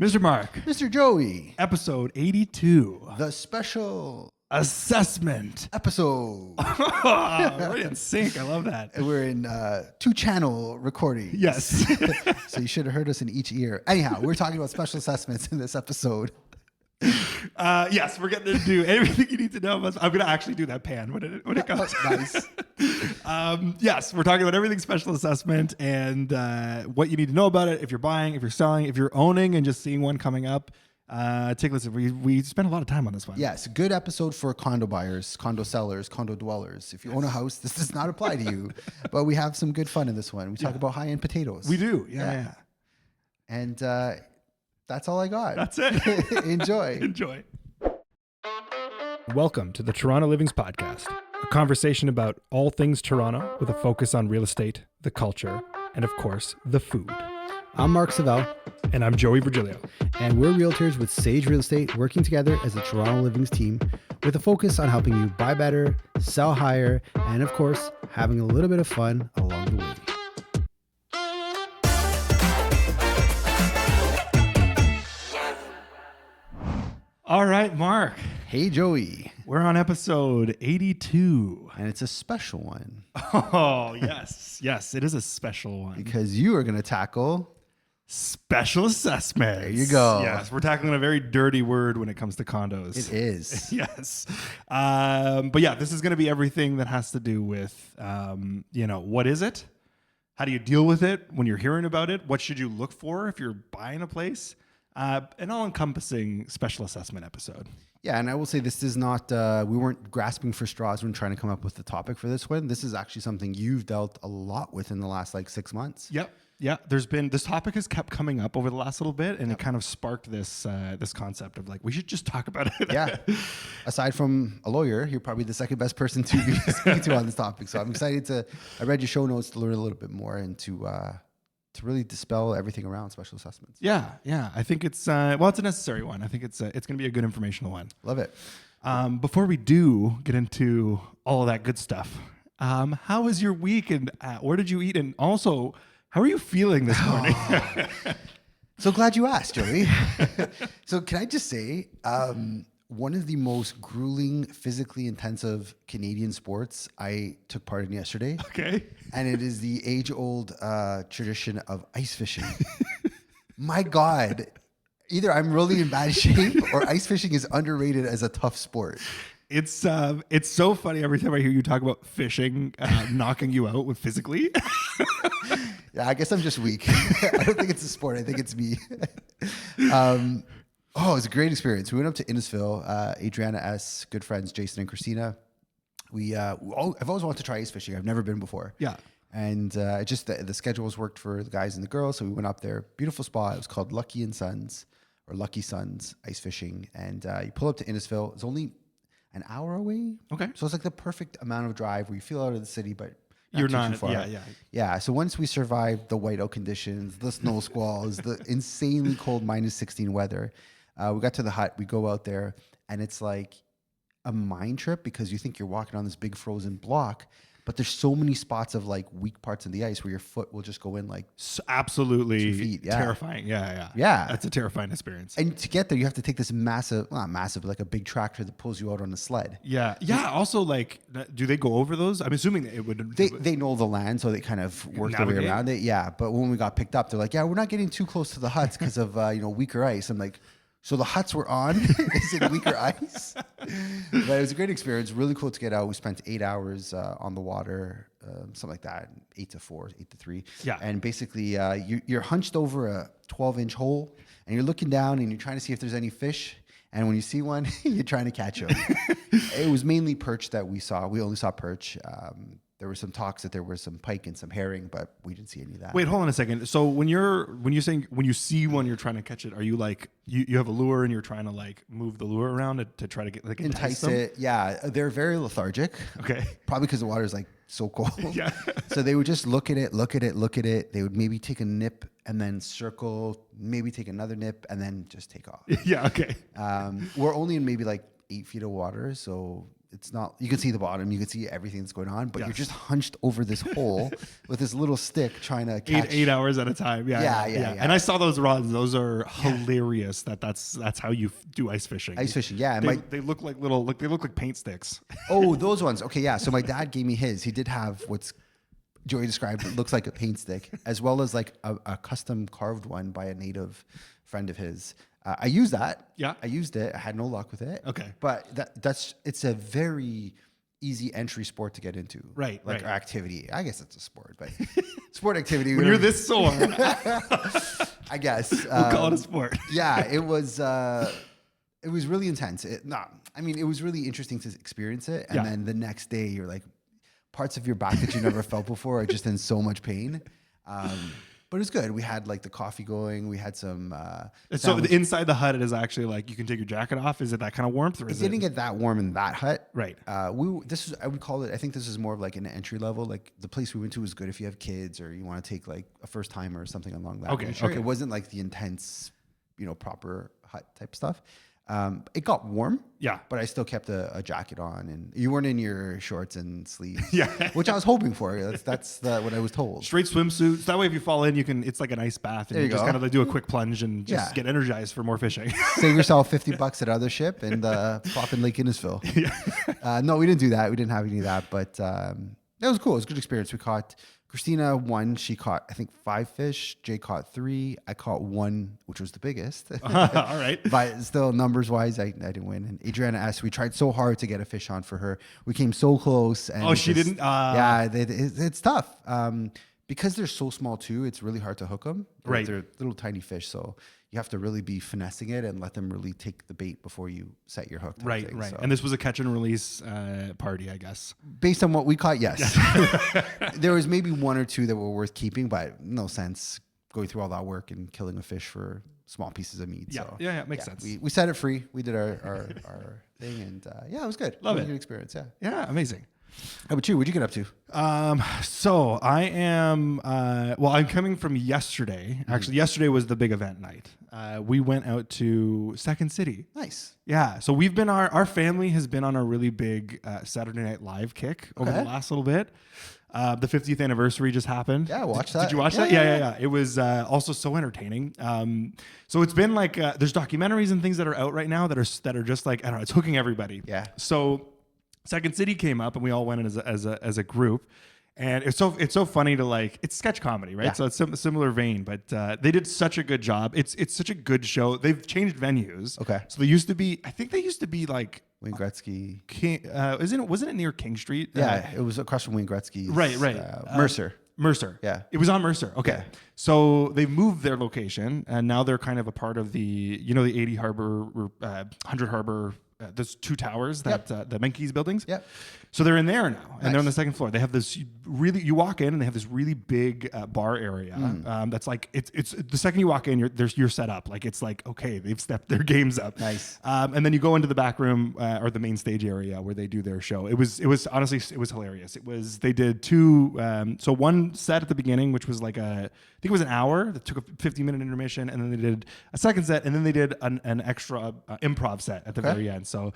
Mr. Mark, Mr. Joey, episode 82, the special assessment. episode. Right in sync. I love that. And we're in two-channel recording. Yes. So you should have heard us in each ear. Anyhow, we're talking about special assessments in this episode. Yes, we're getting to do everything you need to know. I'm going to actually do that pan when it comes. Nice. Yes, we're talking about everything special assessment and what you need to know about it. If you're buying, if you're selling, if you're owning and just seeing one coming up. Take a listen. We spent a lot of time on this one. Yes, good episode for condo buyers, condo sellers, condo dwellers. If you own a house, this does not apply to you. But we have some good fun in this one. We talk about high-end potatoes. We do. Yeah. And that's all I got. That's it. Enjoy. Enjoy. Welcome to the Toronto Livings Podcast, a conversation about all things Toronto with a focus on real estate, the culture, and of course, the food. I'm Mark Savell. And I'm Joey Virgilio. And we're realtors with Sage Real Estate, working together as a Toronto Livings team with a focus on helping you buy better, sell higher, and of course, having a little bit of fun along the way. All right, Mark. Hey, Joey. We're on episode 82. And it's a special one. Oh, yes. Yes, it is a special one. Because you are going to tackle special assessments. There you go. Yes, we're tackling a very dirty word when it comes to condos. It is. Yes. But yeah, this is going to be everything that has to do with, what is it? How do you deal with it when you're hearing about it? What should you look for if you're buying a place? An all-encompassing special assessment episode. Yeah, and I will say this is not, we weren't grasping for straws when trying to come up with the topic for this one. This is actually something you've dealt a lot with in the last 6 months. Yep. Yeah, this topic has kept coming up over the last little bit, and it kind of sparked this concept of we should just talk about it. Yeah. Aside from a lawyer, you're probably the second best person to be speaking to on this topic. So I'm excited I read your show notes to learn a little bit more and to really dispel everything around special assessments. Yeah. I think it's it's a necessary one. I think it's going to be a good informational one. Love it. Before we do get into all of that good stuff, how was your week and where did you eat? And also, how are you feeling this morning? So glad you asked, Joey. So can I just say, one of the most grueling, physically intensive Canadian sports I took part in yesterday. Okay. And it is the age-old tradition of ice fishing. My God, either I'm really in bad shape or ice fishing is underrated as a tough sport. It's so funny every time I hear you talk about fishing knocking you out with physically. Yeah, I guess I'm just weak. I don't think it's a sport. I think it's me. It was a great experience. We went up to Innisfil. Adriana S., good friends, Jason and Christina. I've always wanted to try ice fishing. I've never been before. Yeah. And the schedules worked for the guys and the girls. So we went up there. Beautiful spot. It was called Lucky Sons Ice Fishing. And you pull up to Innisfil. It's only an hour away. Okay. So it's the perfect amount of drive where you feel out of the city, but you're too not. far. Yeah. So once we survived the whiteout conditions, the snow squalls, the insanely cold -16 weather, we got to the hut. We go out there, and it's like a mind trip because you think you're walking on this big frozen block, but there's so many spots of weak parts of the ice where your foot will just go in absolutely 2 feet. Yeah. Terrifying. Yeah. That's a terrifying experience. not to get there, you have to take this massive, like a big tractor that pulls you out on a sled. Yeah. Also, do they go over those? I'm assuming that it would. They know the land, so they kind of work their way around it. Yeah. But when we got picked up, they're like, yeah, we're not getting too close to the huts because of weaker ice. I'm like, so the huts were on? Is it weaker ice? But it was a great experience. Really cool to get out. We spent 8 hours on the water, something like that, 8 to 4, 8 to 3. Yeah. And basically, you're hunched over a 12-inch hole, and you're looking down, and you're trying to see if there's any fish. And when you see one, you're trying to catch them. It was mainly perch that we saw. We only saw perch. There were some talks that there were some pike and some herring, but we didn't see any of that. Wait, hold on a second. So when you see one, you're trying to catch it. Are you you have a lure and you're trying to move the lure around to try to get entice them? It? Yeah, they're very lethargic. Okay, probably because the water is so cold. Yeah. So they would just look at it. They would maybe take a nip and then circle, maybe take another nip and then just take off. Yeah. Okay. We're only in maybe 8 feet of water, so it's not, you can see the bottom, you can see everything that's going on, but you're Yes. just hunched over this hole with this little stick trying to catch. 8 hours at a time. Yeah. And I saw those rods. Those are hilarious. That's how you do ice fishing. Ice fishing, yeah. They look like they look like paint sticks. Oh, those ones. Okay, yeah. So my dad gave me his. He did have what's Joey described. It looks like a paint stick, as well as like a custom carved one by a native friend of his. I used that. Yeah. I used it. I had no luck with it. Okay. But it's a very easy entry sport to get into. Right. Like right. activity. I guess it's a sport, but sport activity. When you're this sore, I guess. we'll call it a sport. Yeah, it was really intense. It was really interesting to experience it. And then the next day you're like, parts of your back that you never felt before are just in so much pain. But it was good. We had like the coffee going. We had some. So inside the hut, it is actually like you can take your jacket off. Is it that kind of warmth? Or it didn't get that warm in that hut. Right. I would call it. I think this is more of like an entry level. Like the place we went to was good if you have kids or you want to take like a first timer or something along that. Okay. It wasn't like the intense, proper hut type stuff. It got warm. Yeah. But I still kept a jacket on, and you weren't in your shorts and sleeves. Yeah. Which I was hoping for. That's what I was told. Straight swimsuits. That way, if you fall in, it's like an ice bath, and There you you just go. kind of like do a quick plunge and just get energized for more fishing. Save yourself $50 at other ship and pop in Lake Innisfil. No, we didn't do that. We didn't have any of that, but it was cool. It was a good experience. We caught Christina won. She caught, I think, 5 fish. Jay caught 3. I caught 1, which was the biggest. All right. But still, numbers wise, I didn't win. And Adriana S, we tried so hard to get a fish on for her. We came so close. And she didn't? Yeah, it's tough. Because they're so small too, it's really hard to hook them. Right. They're little tiny fish, so you have to really be finessing it and let them really take the bait before you set your hook. Right. So. And this was a catch and release party, I guess. Based on what we caught, yes. There was maybe 1 or 2 that were worth keeping, but no sense going through all that work and killing a fish for small pieces of meat. Yeah, So, makes sense. We set it free. We did our thing, and it was good. Love it. Was it. a good experience. Yeah. Yeah, amazing. How about you? What'd you get up to? So I am, I'm coming from yesterday. Actually, yesterday was the big event night. We went out to Second City. Nice. Yeah. So we've been, our family has been on a really big Saturday Night Live kick over the last little bit. The 50th anniversary just happened. Yeah, watch that. Did you watch that? Yeah. It was also so entertaining. So it's been like, there's documentaries and things that are out right now that are just like, I don't know, it's hooking everybody. Yeah. So Second City came up and we all went in as a group, and it's so funny to like, it's sketch comedy, right? Yeah. So it's a similar vein, but they did such a good job. It's such a good show. They've changed venues. Okay. So I think they used to be like Wayne Gretzky. wasn't it near King Street? Yeah, it was across from Wayne Gretzky's. Right. Mercer. Mercer. Yeah. It was on Mercer. Okay. Yeah. So they've moved their location and now they're kind of a part of the 80 Harbor, 100 Harbor, those 2 towers that the Menke's buildings. Yep. So they're in there now and they're on the Nice. 2nd floor. They have this you walk in and they have this really big bar area. That's like, it's the second you walk in, you're set up. Like, it's like, okay, they've stepped their games up. Nice. And then you go into the back room or the main stage area where they do their show. It was honestly, it was hilarious. They did 2, so one set at the beginning, which was like I think it was an hour that took a 15-minute intermission. And then they did a second set and then they did an extra improv set at the very end. So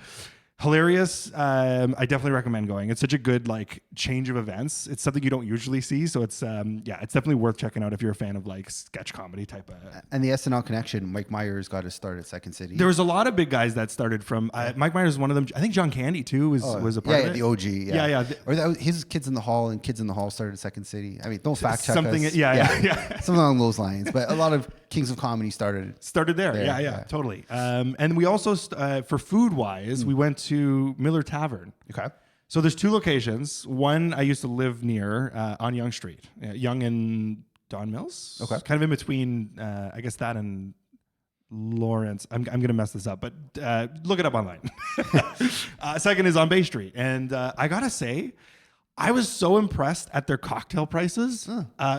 hilarious. I definitely recommend going. It's such a good like change of events. It's something you don't usually see. So it's it's definitely worth checking out if you're a fan of like sketch comedy type of. And the SNL connection, Mike Myers got his start at Second City. There was a lot of big guys that started from Mike Myers is one of them. I think John Candy too was a part of it. the OG. Yeah. Or his Kids in the Hall and Kids in the Hall started at Second City. I mean, don't fact check something. us. Yeah. Something along those lines. But a lot of Kings of Comedy started there. Yeah, totally. And we also for food wise, we went to Miller Tavern. Okay. So there's 2 locations. One I used to live near on Yonge Street, Yonge and Don Mills. Okay. Kind of in between, I guess that and Lawrence. I'm going to mess this up, but look it up online. Second is on Bay Street. And I got to say, I was so impressed at their cocktail prices.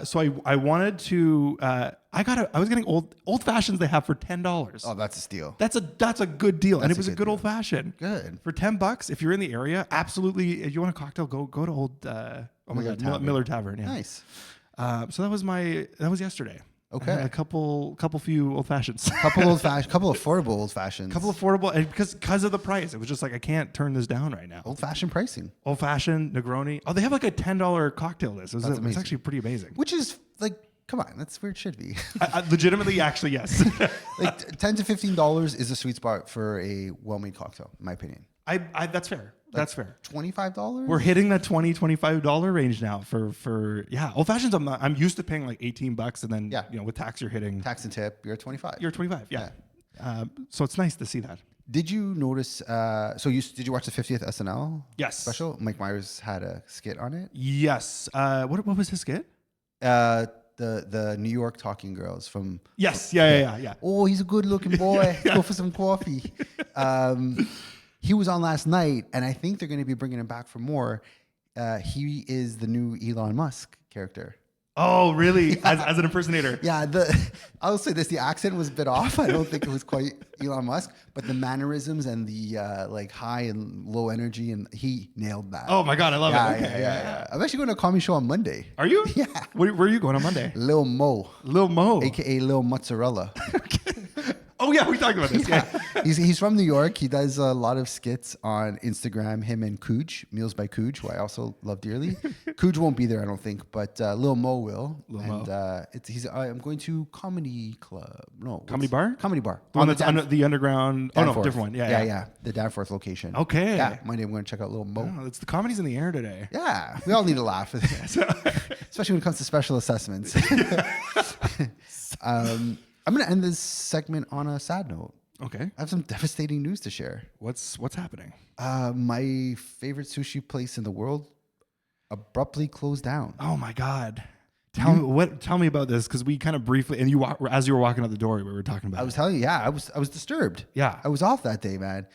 So I wanted to, I was getting old fashions they have for $10. Oh, that's a steal. That's a good deal. And it That's was a a good good deal. old fashioned. Good. For $10, if you're in the area, absolutely. If you want a cocktail, go to old, Miller Tavern. Miller Tavern. Yeah. Nice. So that was yesterday. Okay. A couple few old fashions. couple affordable old fashions. Couple affordable, and because of the price, it was just like I can't turn this down right now. Old fashioned pricing. Old fashioned Negroni. Oh, they have like a $10 cocktail list. It's actually pretty amazing. Which is like, come on, that's where it should be. Legitimately, actually, yes. Like $10 to $15 is a sweet spot for a well-made cocktail, in my opinion. That's fair. That's fair. $25? We're hitting that $20-$25 range now for old fashions. I'm used to paying like $18, and then with tax you're hitting tax and tip. You're at 25. You're 25. Yeah. So it's nice to see that. Did you notice? Did you watch the 50th SNL? Yes. Special. Mike Myers had a skit on it. Yes. What was his skit? The New York Talking Girls from. Yes. Yeah. Oh, he's a good-looking boy. Let's go for some coffee. He was on last night, and I think they're going to be bringing him back for more. He is the new Elon Musk character. Oh, really? As an impersonator? Yeah. I'll say this: the accent was a bit off. I don't think it was quite Elon Musk, but the mannerisms and the like high and low energy, and he nailed that. Oh my God, I love it. Okay, Yeah. I'm actually going to a comedy show on Monday. Are you? Yeah. Where are you going on Monday? Lil Mo, aka Lil Mozzarella. Oh yeah, we talked about this. Yeah. He's from New York. He does a lot of skits on Instagram. Him and Cooge, Meals by Cooge, who I also love dearly. Cooge won't be there, I don't think, but Lil Mo will. I'm going to comedy club. No, Comedy bar. Comedy bar. The underground. Danforth. No, different one. Yeah. The Danforth location. Okay. Yeah. Monday I'm going to check out Lil Mo. Oh, it's the comedy's in the air today. Yeah, we all need to laugh, especially when it comes to special assessments. I'm going to end this segment on a sad note. Okay. I have some devastating news to share. What's happening? My favorite sushi place in the world abruptly closed down. Oh my God. Tell me about this, because we kind of briefly, and as you were walking out the door, we were talking about. I was telling you, I was disturbed. Yeah, I was off that day, man.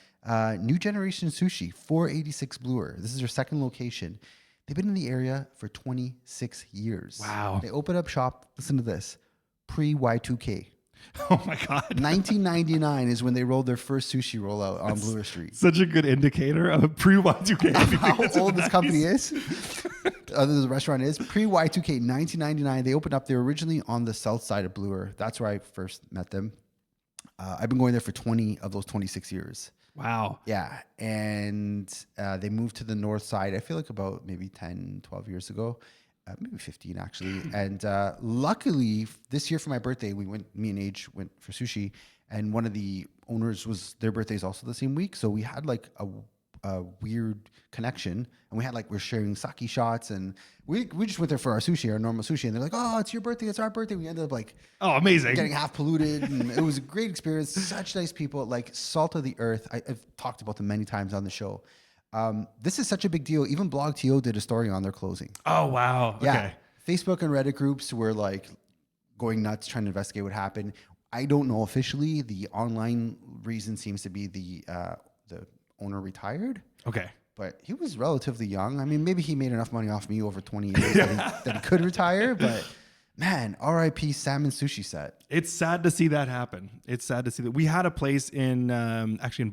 New Generation Sushi, 486 Bloor. This is their second location. They've been in the area for 26 years. Wow. They opened up shop. Listen to this, pre Y2K. Oh my God. 1999 is when they rolled their first sushi rollout on Bloor Street. Such a good indicator of pre-Y2K. How old this company is. The restaurant is pre-Y2K, 1999. They opened up. They were originally on the south side of Bloor. That's where I first met them. I've been going there for 20 of those 26 years. Wow. Yeah. And they moved to the north side, I feel like about maybe 10, 12 years ago. Maybe 15 actually. And luckily this year for my birthday, me and Age went for sushi, and one of the owners their birthday is also the same week. So we had like a weird connection, and we're sharing sake shots, and we just went there for our normal sushi. And they're like, oh, it's your birthday. It's our birthday. We ended up like, oh, amazing, getting half polluted. And it was a great experience. Such nice people, like salt of the earth. I've talked about them many times on the show. This is such a big deal. Even BlogTO did a story on their closing. Oh, wow. Okay. Yeah. Facebook and Reddit groups were like going nuts trying to investigate what happened. I don't know officially. The online reason seems to be the owner retired. Okay. But he was relatively young. I mean, maybe he made enough money off me over 20 years that he could retire. But man, R.I.P. Salmon Sushi Set. It's sad to see that happen. It's sad to see that. We had a place in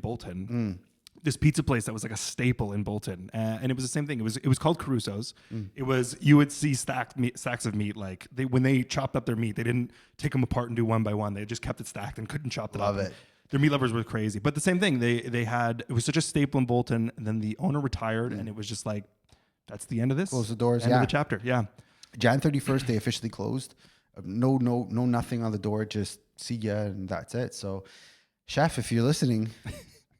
Bolton. This pizza place that was like a staple in Bolton, and it was the same thing. It was called Caruso's. It was, you would see stacks of meat. Like when they chopped up their meat, they didn't take them apart and do one by one. They just kept it stacked and couldn't chop it up. Love it. Their meat lovers were crazy. But the same thing, it was such a staple in Bolton, and then the owner retired, and it was just like, that's the end of this. Close the doors. End of the chapter. Yeah. Jan 31st, they officially closed. No, nothing on the door. Just see ya, and that's it. So, chef, if you're listening.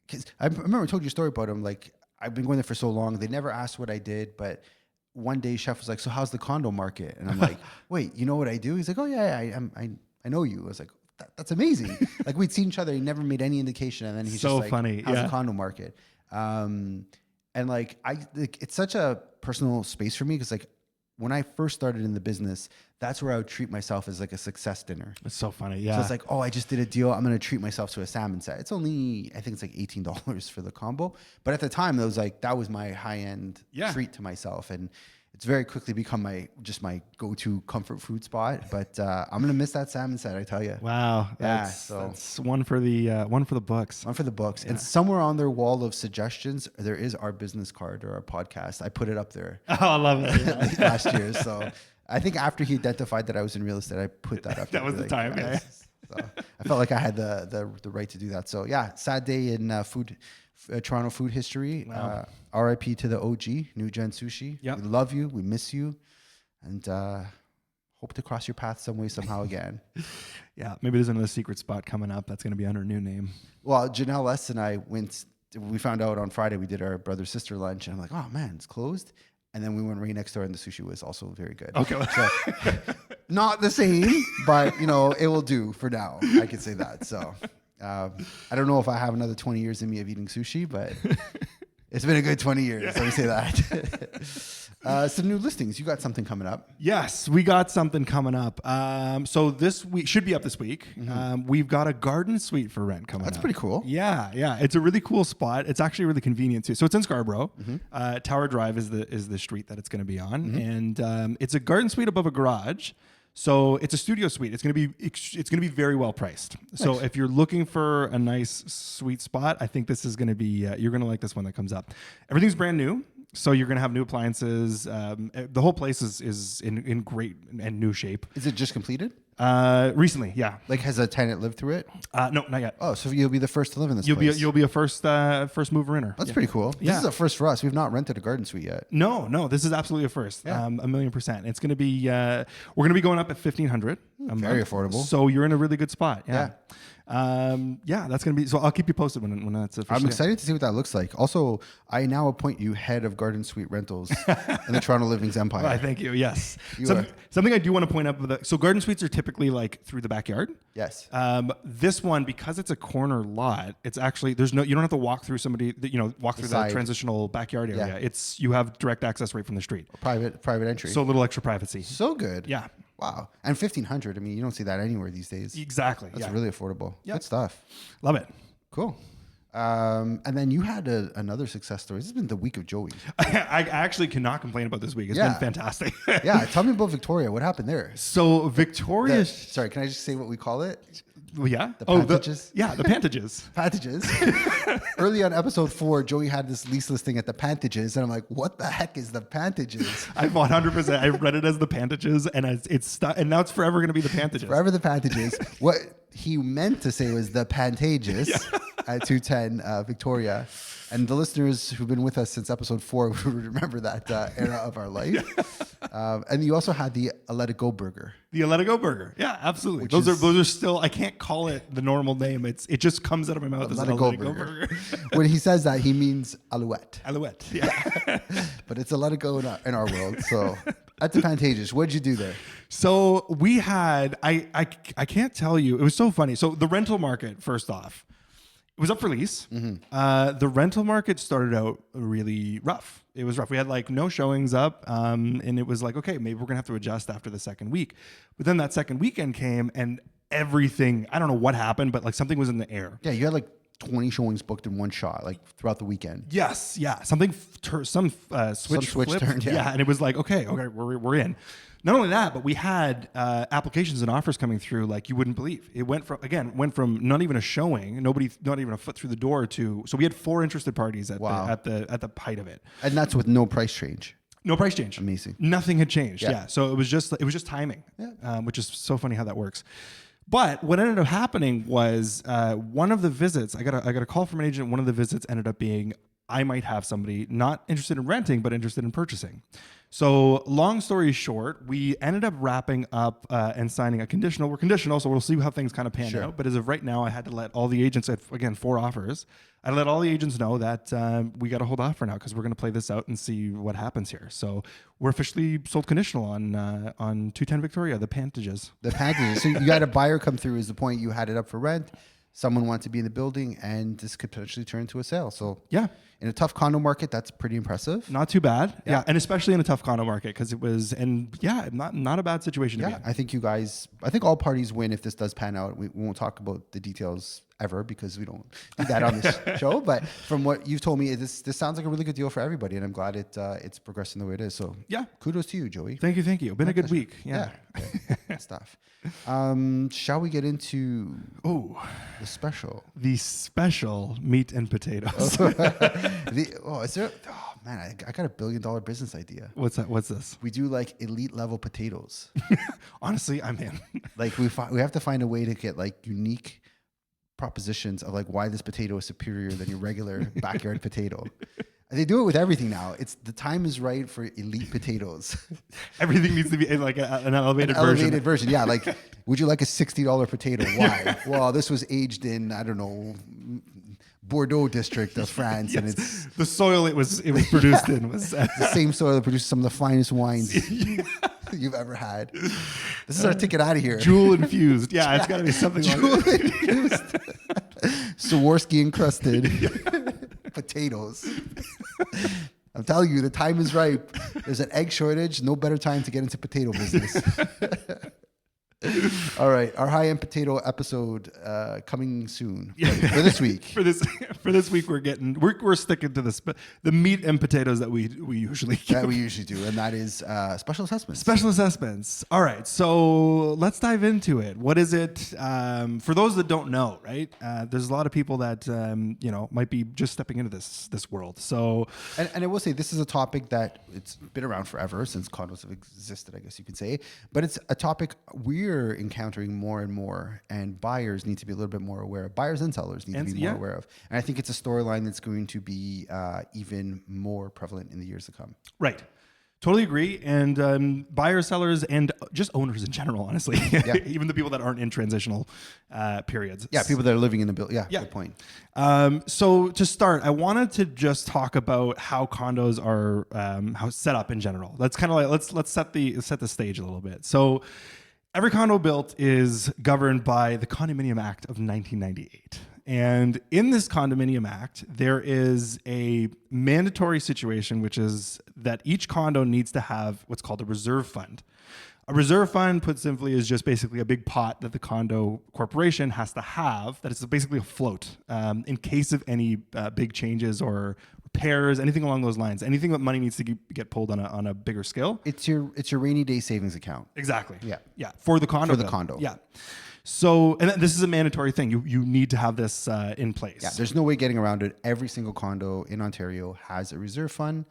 Because I remember I told you a story about him. Like, I've been going there for so long. They never asked what I did, but one day Chef was like, so how's the condo market? And I'm like, wait, you know what I do? He's like, oh yeah, I know you. I was like, that's amazing. Like, we'd seen each other. He never made any indication. And then he's so just like, funny. How's the condo market? And like, it's such a personal space for me. Cause like when I first started in the business, that's where I would treat myself as like a success dinner. It's so funny. Yeah. So it's like, oh, I just did a deal. I'm going to treat myself to a salmon set. It's only, I think it's like $18 for the combo. But at the time, that was my high-end treat to myself. And it's very quickly become my go-to comfort food spot. But I'm going to miss that salmon set, I tell you. Wow. Yeah. That's one for the books. One for the books. Yeah. And somewhere on their wall of suggestions, there is our business card or our podcast. I put it up there. Oh, I love it. Last year. So I think after he identified that I was in real estate, I put that up. That was the time. Yeah. So I felt like I had the right to do that. So yeah, sad day in Toronto food history. Wow. RIP to the OG, New Gen Sushi. Yep. We love you. We miss you. And hope to cross your path some way, somehow again. Yeah. Maybe there's another secret spot coming up that's going to be under a new name. Well, Janelle S. and I we found out on Friday, we did our brother-sister lunch. And I'm like, oh man, it's closed. And then we went right next door and the sushi was also very good. Okay. So, not the same, but it will do for now. I can say that. So I don't know if I have another 20 years in me of eating sushi, but it's been a good 20 years. Let me say that. Some new listings. You got something coming up. Yes, we got something coming up. So this week should be up this week. We've got a garden suite for rent coming up. That's pretty cool. Yeah. It's a really cool spot. It's actually really convenient too. So it's in Scarborough. Tower Drive is the street that it's going to be on, and it's a garden suite above a garage. So it's a studio suite. It's going to be very well priced. Nice. So if you're looking for a nice sweet spot, I think this is going to be you're going to like this one that comes up. Everything's brand new. So you're going to have new appliances. The whole place is in great and new shape. Is it just completed? Recently, yeah. Like, has a tenant lived through it? No, not yet. Oh, so you'll be the first to live in this place. You'll be a first mover inner. That's pretty cool. Yeah. This is a first for us. We've not rented a garden suite yet. No, this is absolutely a first. Yeah. 1,000,000%. It's going to be we're going to be going up at $1,500. Very affordable. So you're in a really good spot. Yeah. That's going to be. So I'll keep you posted when that's official. I'm excited to see what that looks like. Also, I now appoint you head of garden suite rentals in the Toronto Livings Empire. Well, thank you. Yes. Something I do want to point out. So garden suites are typically like through the backyard. Yes. This one, because it's a corner lot, it's actually you don't have to walk through the transitional backyard area. Yeah. You have direct access right from the street. Private entry. So a little extra privacy. So good. Yeah. Wow. And $1,500. I mean, you don't see that anywhere these days. Exactly. That's really affordable. Good stuff. Love it. Cool. And then you had another success story. This has been the week of Joey. I actually cannot complain about this week. It's been fantastic. Yeah. Tell me about Victoria. What happened there? So Victoria. Sorry, can I just say what we call it? Well, yeah. The Pantages? The Pantages. Pantages. Early on episode 4, Joey had this lease listing at the Pantages, and I'm like, what the heck is the Pantages? I 100%. I read it as the Pantages, and and now it's forever going to be the Pantages. Forever the Pantages. What he meant to say was the Pantages at 210 Victoria. And the listeners who've been with us since episode 4 would remember that era of our life. And you also had the Let It Go burger. The Let It Go burger. Yeah, absolutely. Those are still, I can't call it the normal name. It just comes out of my mouth as Let It Go burger. When he says that, he means alouette. Alouette, yeah. But it's a Let It Go in our world. So at the Pantages, what did you do there? So we had, I can't tell you, it was so funny. So the rental market, first off, it was up for lease. The rental market started out really rough. It was rough. We had like no showings up, and it was like, okay, maybe we're gonna have to adjust after the second week. But then that second weekend came, and everything, I don't know what happened, but like something was in the air. Yeah, you had like 20 showings booked in one shot, like throughout the weekend. Yes, yeah. Some switch flipped. turned, yeah. And it was like, okay, we're in. Not only that, but we had applications and offers coming through like you wouldn't believe. It went from not even a showing, not even a foot through the door to. So we had 4 interested parties at the height of it, and that's with no price change. No price change. Amazing. Nothing had changed. Yeah. So it was just timing. Yeah. Which is so funny how that works. But what ended up happening was one of the visits. I got a call from an agent. One of the visits ended up being I might have somebody not interested in renting but interested in purchasing. So long story short, we ended up wrapping up and signing a conditional. We're conditional, so we'll see how things kind of pan out. But as of right now, I had to let all the agents, again, 4 offers. I let all the agents know that we got to hold off for now because we're going to play this out and see what happens here. So we're officially sold conditional on 210 Victoria, the Pantages. The Pantages. So you had a buyer come through is the point. You had it up for rent. Someone wanted to be in the building, and this could potentially turn into a sale. So yeah, in a tough condo market, that's pretty impressive. Not too bad. Yeah. And especially in a tough condo market because it was, not a bad situation to be in. I think all parties win if this does pan out. We won't talk about the details ever because we don't do that on this show. But from what you've told me, this sounds like a really good deal for everybody, and I'm glad it's progressing the way it is. So yeah, kudos to you, Joey. Thank you. Been a good week. Yeah. Good stuff. Shall we get into the special? The special meat and potatoes. man, I got a $1 billion business idea. What's that? What's this? We do like elite level potatoes. Honestly, I'm in. Like we have to find a way to get like unique propositions of like why this potato is superior than your regular backyard potato. They do it with everything now. It's the time is right for elite potatoes. Everything needs to be in like an elevated version. Elevated version, yeah. Like, would you like a $60 potato? Why? Well, this was aged in, I don't know, Bordeaux district of France, Yes. and it's The soil it was produced in was the same soil that produced some of the finest wines you've ever had. This is our ticket out of here. jewel infused. Yeah, it's got to be something like that. Swarovski encrusted potatoes. I'm telling you, the time is ripe. There's an egg shortage. No better time to get into potato business. All right, our high-end potato episode coming soon for this week. for this week, we're sticking to the meat and potatoes that we usually get. That we usually do, and that is special assessments. Special assessments. All right, so let's dive into it. What is it? For those that don't know, right? There's a lot of people that might be just stepping into this world. So, and I will say this is a topic that it's been around forever since condos have existed, I guess you could say. But it's a topic we're encountering more and more, and buyers need to be a little bit more aware of. Buyers and sellers need to be more aware of. And I think it's a storyline that's going to be even more prevalent in the years to come. Right. Totally agree. And buyers, sellers, and just owners in general, honestly. Yeah. Even the people that aren't in transitional periods. Yeah, people that are living in the building. Yeah, good point. So to start, I wanted to just talk about how condos are how set up in general. That's kind of like let's set the stage a little bit. So every condo built is governed by the Condominium Act of 1998. And in this Condominium Act, there is a mandatory situation, which is that each condo needs to have what's called a reserve fund. A reserve fund, put simply, is just basically a big pot that the condo corporation has to have, that is basically a float in case of any big changes or repairs, anything along those lines, anything that money needs to get pulled on a bigger scale. It's your rainy day savings account. Exactly. Yeah. For the condo. For the condo. Yeah. So, and this is a mandatory thing. You need to have this in place. Yeah. There's no way getting around it. Every single condo in Ontario has a reserve fund.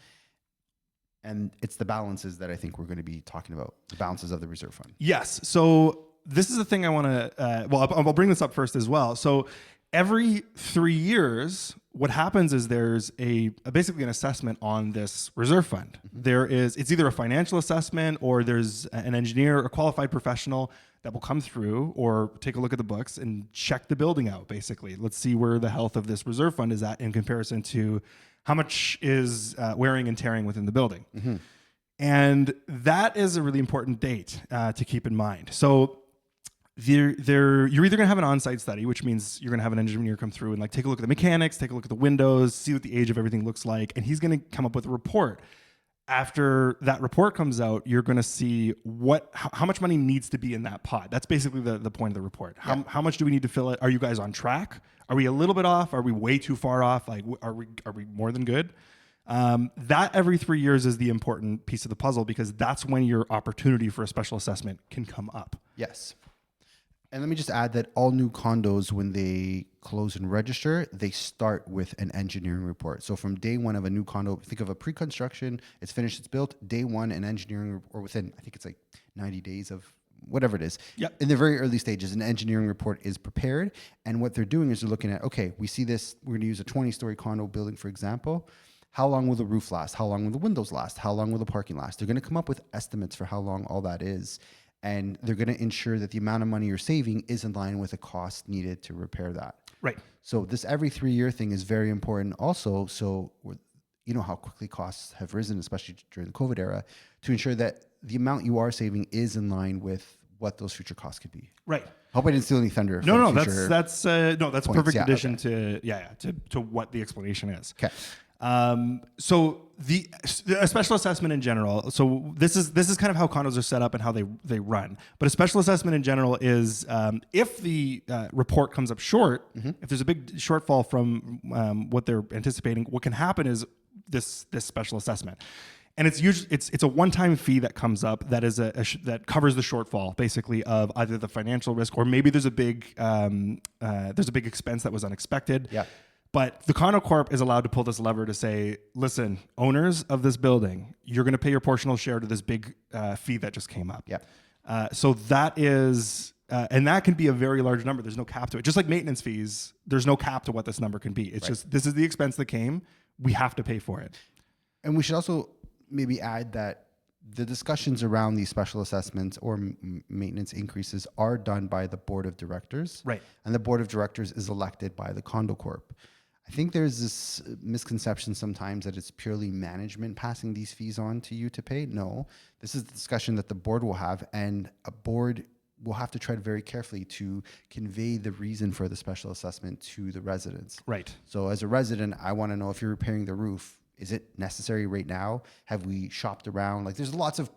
And it's the balances that I think we're going to be talking about, the balances of the reserve fund. Yes. So this is the thing I want to, I'll bring this up first as well. So every 3 years, what happens is there's basically an assessment on this reserve fund. Mm-hmm. It's either a financial assessment or there's an engineer or qualified professional that will come through or take a look at the books and check the building out, basically. Let's see where the health of this reserve fund is at in comparison to how much is wearing and tearing within the building. Mm-hmm. And that is a really important date to keep in mind. So you're either going to have an on-site study, which means you're going to have an engineer come through and like take a look at the mechanics, take a look at the windows, see what the age of everything looks like, and he's going to come up with a report. After that report comes out, you're going to see how much money needs to be in that pot. That's basically the point of the report. How much do we need to fill it? Are you guys on track? Are we a little bit off? Are we way too far off? Like, are we more than good? That every 3 years is the important piece of the puzzle because that's when your opportunity for a special assessment can come up. Yes. And let me just add that all new condos, when they close and register, they start with an engineering report. So from day one of a new condo, think of a pre-construction, it's finished, it's built, day one, an engineering, or within, I think it's like 90 days of whatever it is. Yep. In the very early stages, an engineering report is prepared. And what they're doing is they're looking at, okay, we see this, we're going to use a 20-story condo building, for example. How long will the roof last? How long will the windows last? How long will the parking last? They're going to come up with estimates for how long all that is. And they're going to ensure that the amount of money you're saving is in line with the cost needed to repair that. Right. So this every 3 year thing is very important also. So you know how quickly costs have risen, especially during the COVID era, to ensure that the amount you are saving is in line with what those future costs could be. Right. Hope I didn't steal any thunder. No, that's a perfect addition okay. to what the explanation is. Okay. So a special assessment in general. So this is kind of how condos are set up and how they run. But a special assessment in general is if the report comes up short, if there's a big shortfall from what they're anticipating, what can happen is this special assessment. And it's usually it's a one-time fee that comes up that is that covers the shortfall basically of either the financial risk or maybe there's a big expense that was unexpected. Yeah. But the Condo Corp is allowed to pull this lever to say, listen, owners of this building, you're going to pay your portional share to this big fee that just came up. Yeah. So that is, and that can be a very large number. There's no cap to it. Just like maintenance fees, there's no cap to what this number can be. It's just, this is the expense that came. We have to pay for it. And we should also maybe add that the discussions around these special assessments or maintenance increases are done by the board of directors. Right. And the board of directors is elected by the Condo Corp. I think there's this misconception sometimes that it's purely management passing these fees on to you to pay. No, this is the discussion that the board will have, and a board will have to tread very carefully to convey the reason for the special assessment to the residents. Right. So as a resident, I want to know if you're repairing the roof, is it necessary right now? Have we shopped around? Like there's lots of,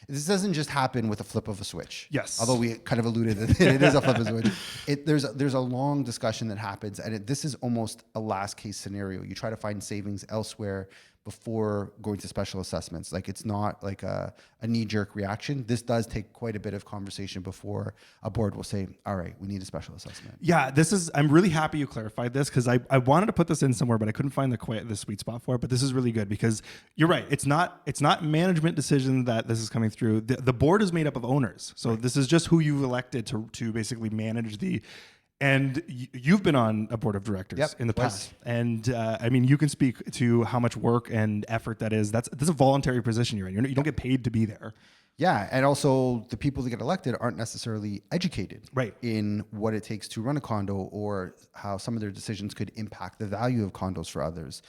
this doesn't just happen with a flip of a switch. Yes. Although we kind of alluded that it is a flip of a switch. There's a long discussion that happens, and this is almost a last case scenario. You try to find savings elsewhere before going to special assessments. Like it's not like a knee-jerk reaction. This does take quite a bit of conversation before a board will say, all right, we need a special assessment. Yeah, I'm really happy you clarified this, because I wanted to put this in somewhere, but I couldn't find the sweet spot for it. But this is really good, because you're right. It's not management decision that this is coming through. The board is made up of owners. So this is just who you've elected to basically manage and you've been on a board of directors in the past. And I mean, you can speak to how much work and effort that is. That's a voluntary position you're in. You don't get paid to be there. Yeah, and also the people that get elected aren't necessarily educated in what it takes to run a condo, or how some of their decisions could impact the value of condos for others.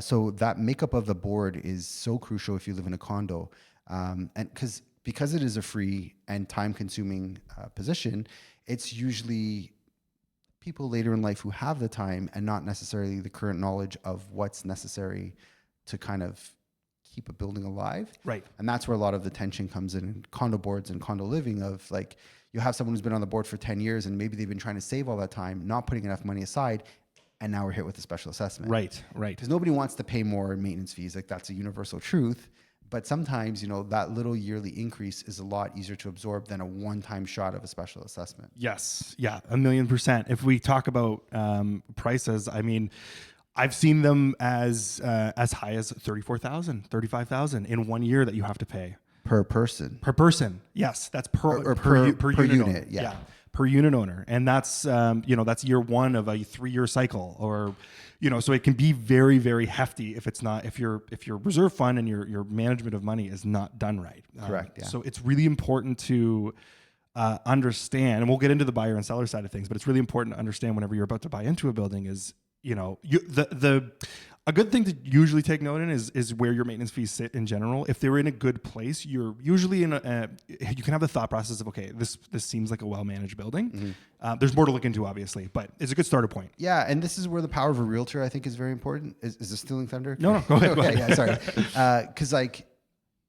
So that makeup of the board is so crucial if you live in a condo. And because it is a free and time-consuming position, it's usually people later in life who have the time and not necessarily the current knowledge of what's necessary to kind of keep a building alive. Right. And that's where a lot of the tension comes in condo boards and condo living, of like, you have someone who's been on the board for 10 years and maybe they've been trying to save all that time, not putting enough money aside, and now we're hit with a special assessment. Right. Because nobody wants to pay more in maintenance fees. Like that's a universal truth. But sometimes, that little yearly increase is a lot easier to absorb than a one-time shot of a special assessment. Yes. Yeah. 1,000,000%. If we talk about prices, I mean, I've seen them as high as $34,000, $35,000 in 1 year that you have to pay Per person. per person. Yes, that's per unit. Owner. Yeah. Per unit owner, and that's that's year one of a 3-year cycle, or so it can be very, very hefty if your reserve fund and your management of money is not done right. Correct. Yeah. So it's really important to understand, and we'll get into the buyer and seller side of things, but it's really important to understand whenever you're about to buy into a building is, a good thing to usually take note in is where your maintenance fees sit in general. If they're in a good place, you're usually you can have the thought process of, okay, this seems like a well-managed building. Mm-hmm. There's more to look into, obviously, but it's a good starter point. Yeah, and this is where the power of a realtor, I think, is very important. Is this stealing thunder? No, go ahead. Go ahead. Yeah, sorry. Because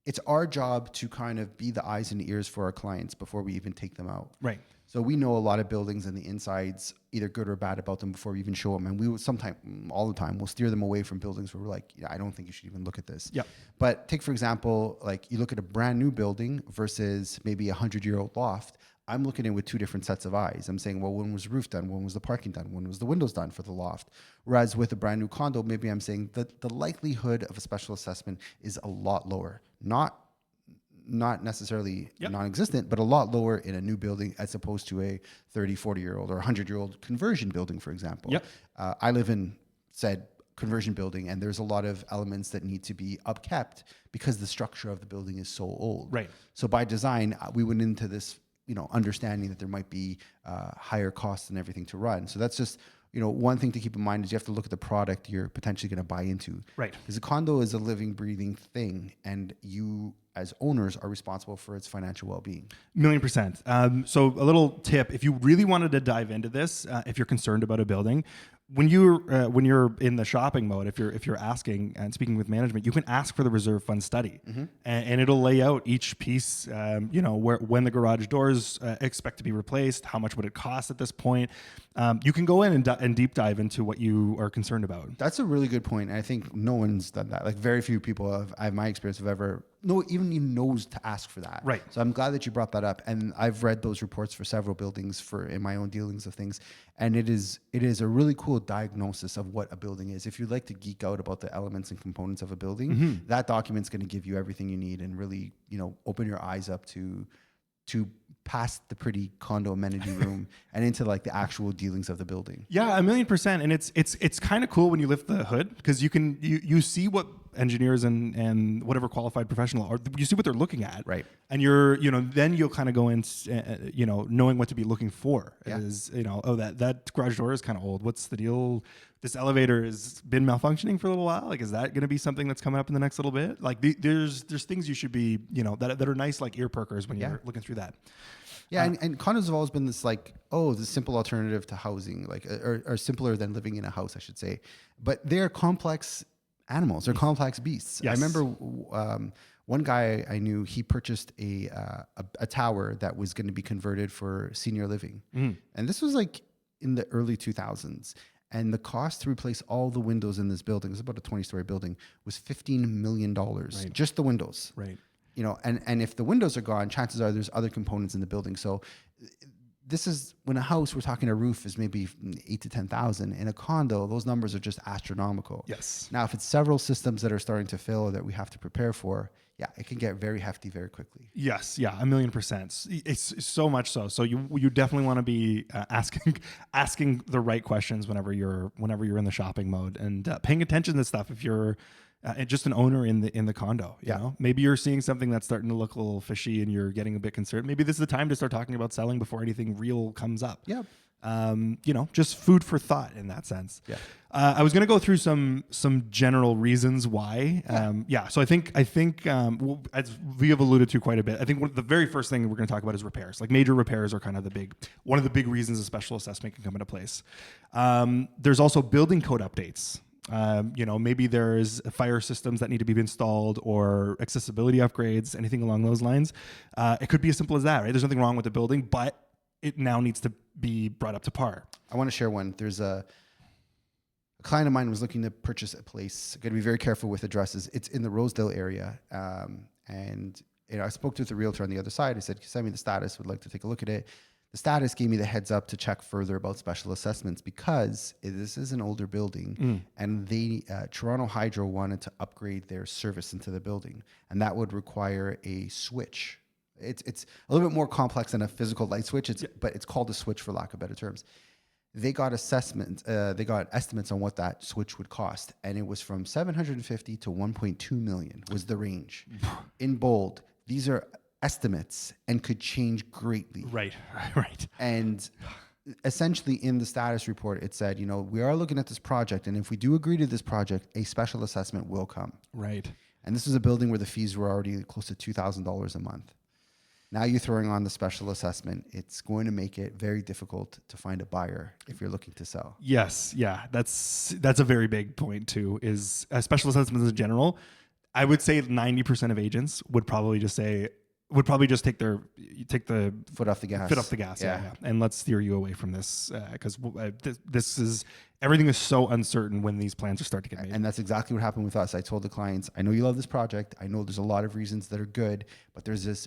it's our job to kind of be the eyes and ears for our clients before we even take them out. Right. So we know a lot of buildings and the insides, either good or bad about them, before we even show them. And we will all the time, we'll steer them away from buildings where we're like, I don't think you should even look at this. Yep. But take, for example, like you look at a brand new building versus maybe a 100-year-old loft. I'm looking at it with two different sets of eyes. I'm saying, well, when was the roof done? When was the parking done? When was the windows done for the loft? Whereas with a brand new condo, maybe I'm saying that the likelihood of a special assessment is a lot lower. Not necessarily non-existent, but a lot lower in a new building as opposed to a 30, 40-year-old or 100-year-old conversion building, for example. Yep. I live in said conversion building, and there's a lot of elements that need to be upkept because the structure of the building is so old. Right. So by design, we went into this, understanding that there might be higher costs and everything to run. So that's just, one thing to keep in mind is you have to look at the product you're potentially going to buy into. Right. Because a condo is a living, breathing thing, and you as owners are responsible for its financial well-being. 1,000,000%. So a little tip, if you really wanted to dive into this, if you're concerned about a building, when you're in the shopping mode, if you're asking and speaking with management, you can ask for the reserve fund study, mm-hmm. and it'll lay out each piece. When the garage doors expect to be replaced, how much would it cost at this point. You can go in and deep dive into what you are concerned about. That's a really good point. I think no one's done that. Like very few people have my experience have ever even knows to ask for that. Right. So I'm glad that you brought that up. And I've read those reports for several buildings in my own dealings of things. And it is a really cool diagnosis of what a building is. If you'd like to geek out about the elements and components of a building, that document's going to give you everything you need and really, open your eyes up to past the pretty condo amenity room and into like the actual dealings of the building. Yeah, 1,000,000%. And it's kind of cool when you lift the hood because you see what engineers and whatever qualified professional are, you see what they're looking at. Right. And then you'll kind of go in, knowing what to be looking for. Yeah. Is, that garage door is kind of old. What's the deal? This elevator has been malfunctioning for a little while. Like, is that going to be something that's coming up in the next little bit? Like, there's things you should be, that are nice, like ear perkers when you're looking through that. Yeah, and condos have always been this like, this simple alternative to housing, like, or simpler than living in a house, I should say. But they're complex animals. They're complex beasts. Yes. I remember one guy I knew, he purchased a tower that was going to be converted for senior living. And this was like in the early 2000s. And the cost to replace all the windows in this building, it was about a 20-story building, was $15 million. Right. Just the windows. Right. And if the windows are gone, chances are there's other components in the building. So this is when a house, we're talking a roof is maybe 8 to 10,000. In a condo, those numbers are just astronomical. Yes. Now, if it's several systems that are starting to fail or that we have to prepare for, it can get very hefty very quickly. Yes, yeah, 1,000,000%. It's so much so. So you definitely want to be asking the right questions whenever you're in the shopping mode and paying attention to stuff. If you're just an owner in the condo, you know, maybe you're seeing something that's starting to look a little fishy and you're getting a bit concerned. Maybe this is the time to start talking about selling before anything real comes up. Yeah. Just food for thought in that sense. Yeah. I was going to go through some general reasons why. So I think as we have alluded to quite a bit, I think the very first thing we're going to talk about is repairs. Like major repairs are kind of one of the big reasons a special assessment can come into place. There's also building code updates. Maybe there's fire systems that need to be installed or accessibility upgrades, anything along those lines. It could be as simple as that, right? There's nothing wrong with the building, but it now needs to be brought up to par. I want to share one. There's a client of mine was looking to purchase a place. Got to be very careful with addresses. It's in the Rosedale area. And I spoke to the realtor on the other side. I said, send me the status. Would like to take a look at it. The status gave me the heads up to check further about special assessments because this is an older building and Toronto Hydro wanted to upgrade their service into the building. And that would require a switch. It's a little bit more complex than a physical light switch. But it's called a switch for lack of better terms. They got they got estimates on what that switch would cost, and it was from $750 to $1.2 million was the range. In bold, these are estimates and could change greatly. Right. And essentially, in the status report, it said, we are looking at this project, and if we do agree to this project, a special assessment will come. Right. And this was a building where the fees were already close to $2,000 a month. Now you're throwing on the special assessment. It's going to make it very difficult to find a buyer if you're looking to sell. Yes, yeah, that's a very big point too. Is special assessments in general. I would say 90% of agents would probably just take the foot off the gas. Yeah. And let's steer you away from this because this is everything is so uncertain when these plans are starting to get made. And that's exactly what happened with us. I told the clients, I know you love this project. I know there's a lot of reasons that are good, but there's this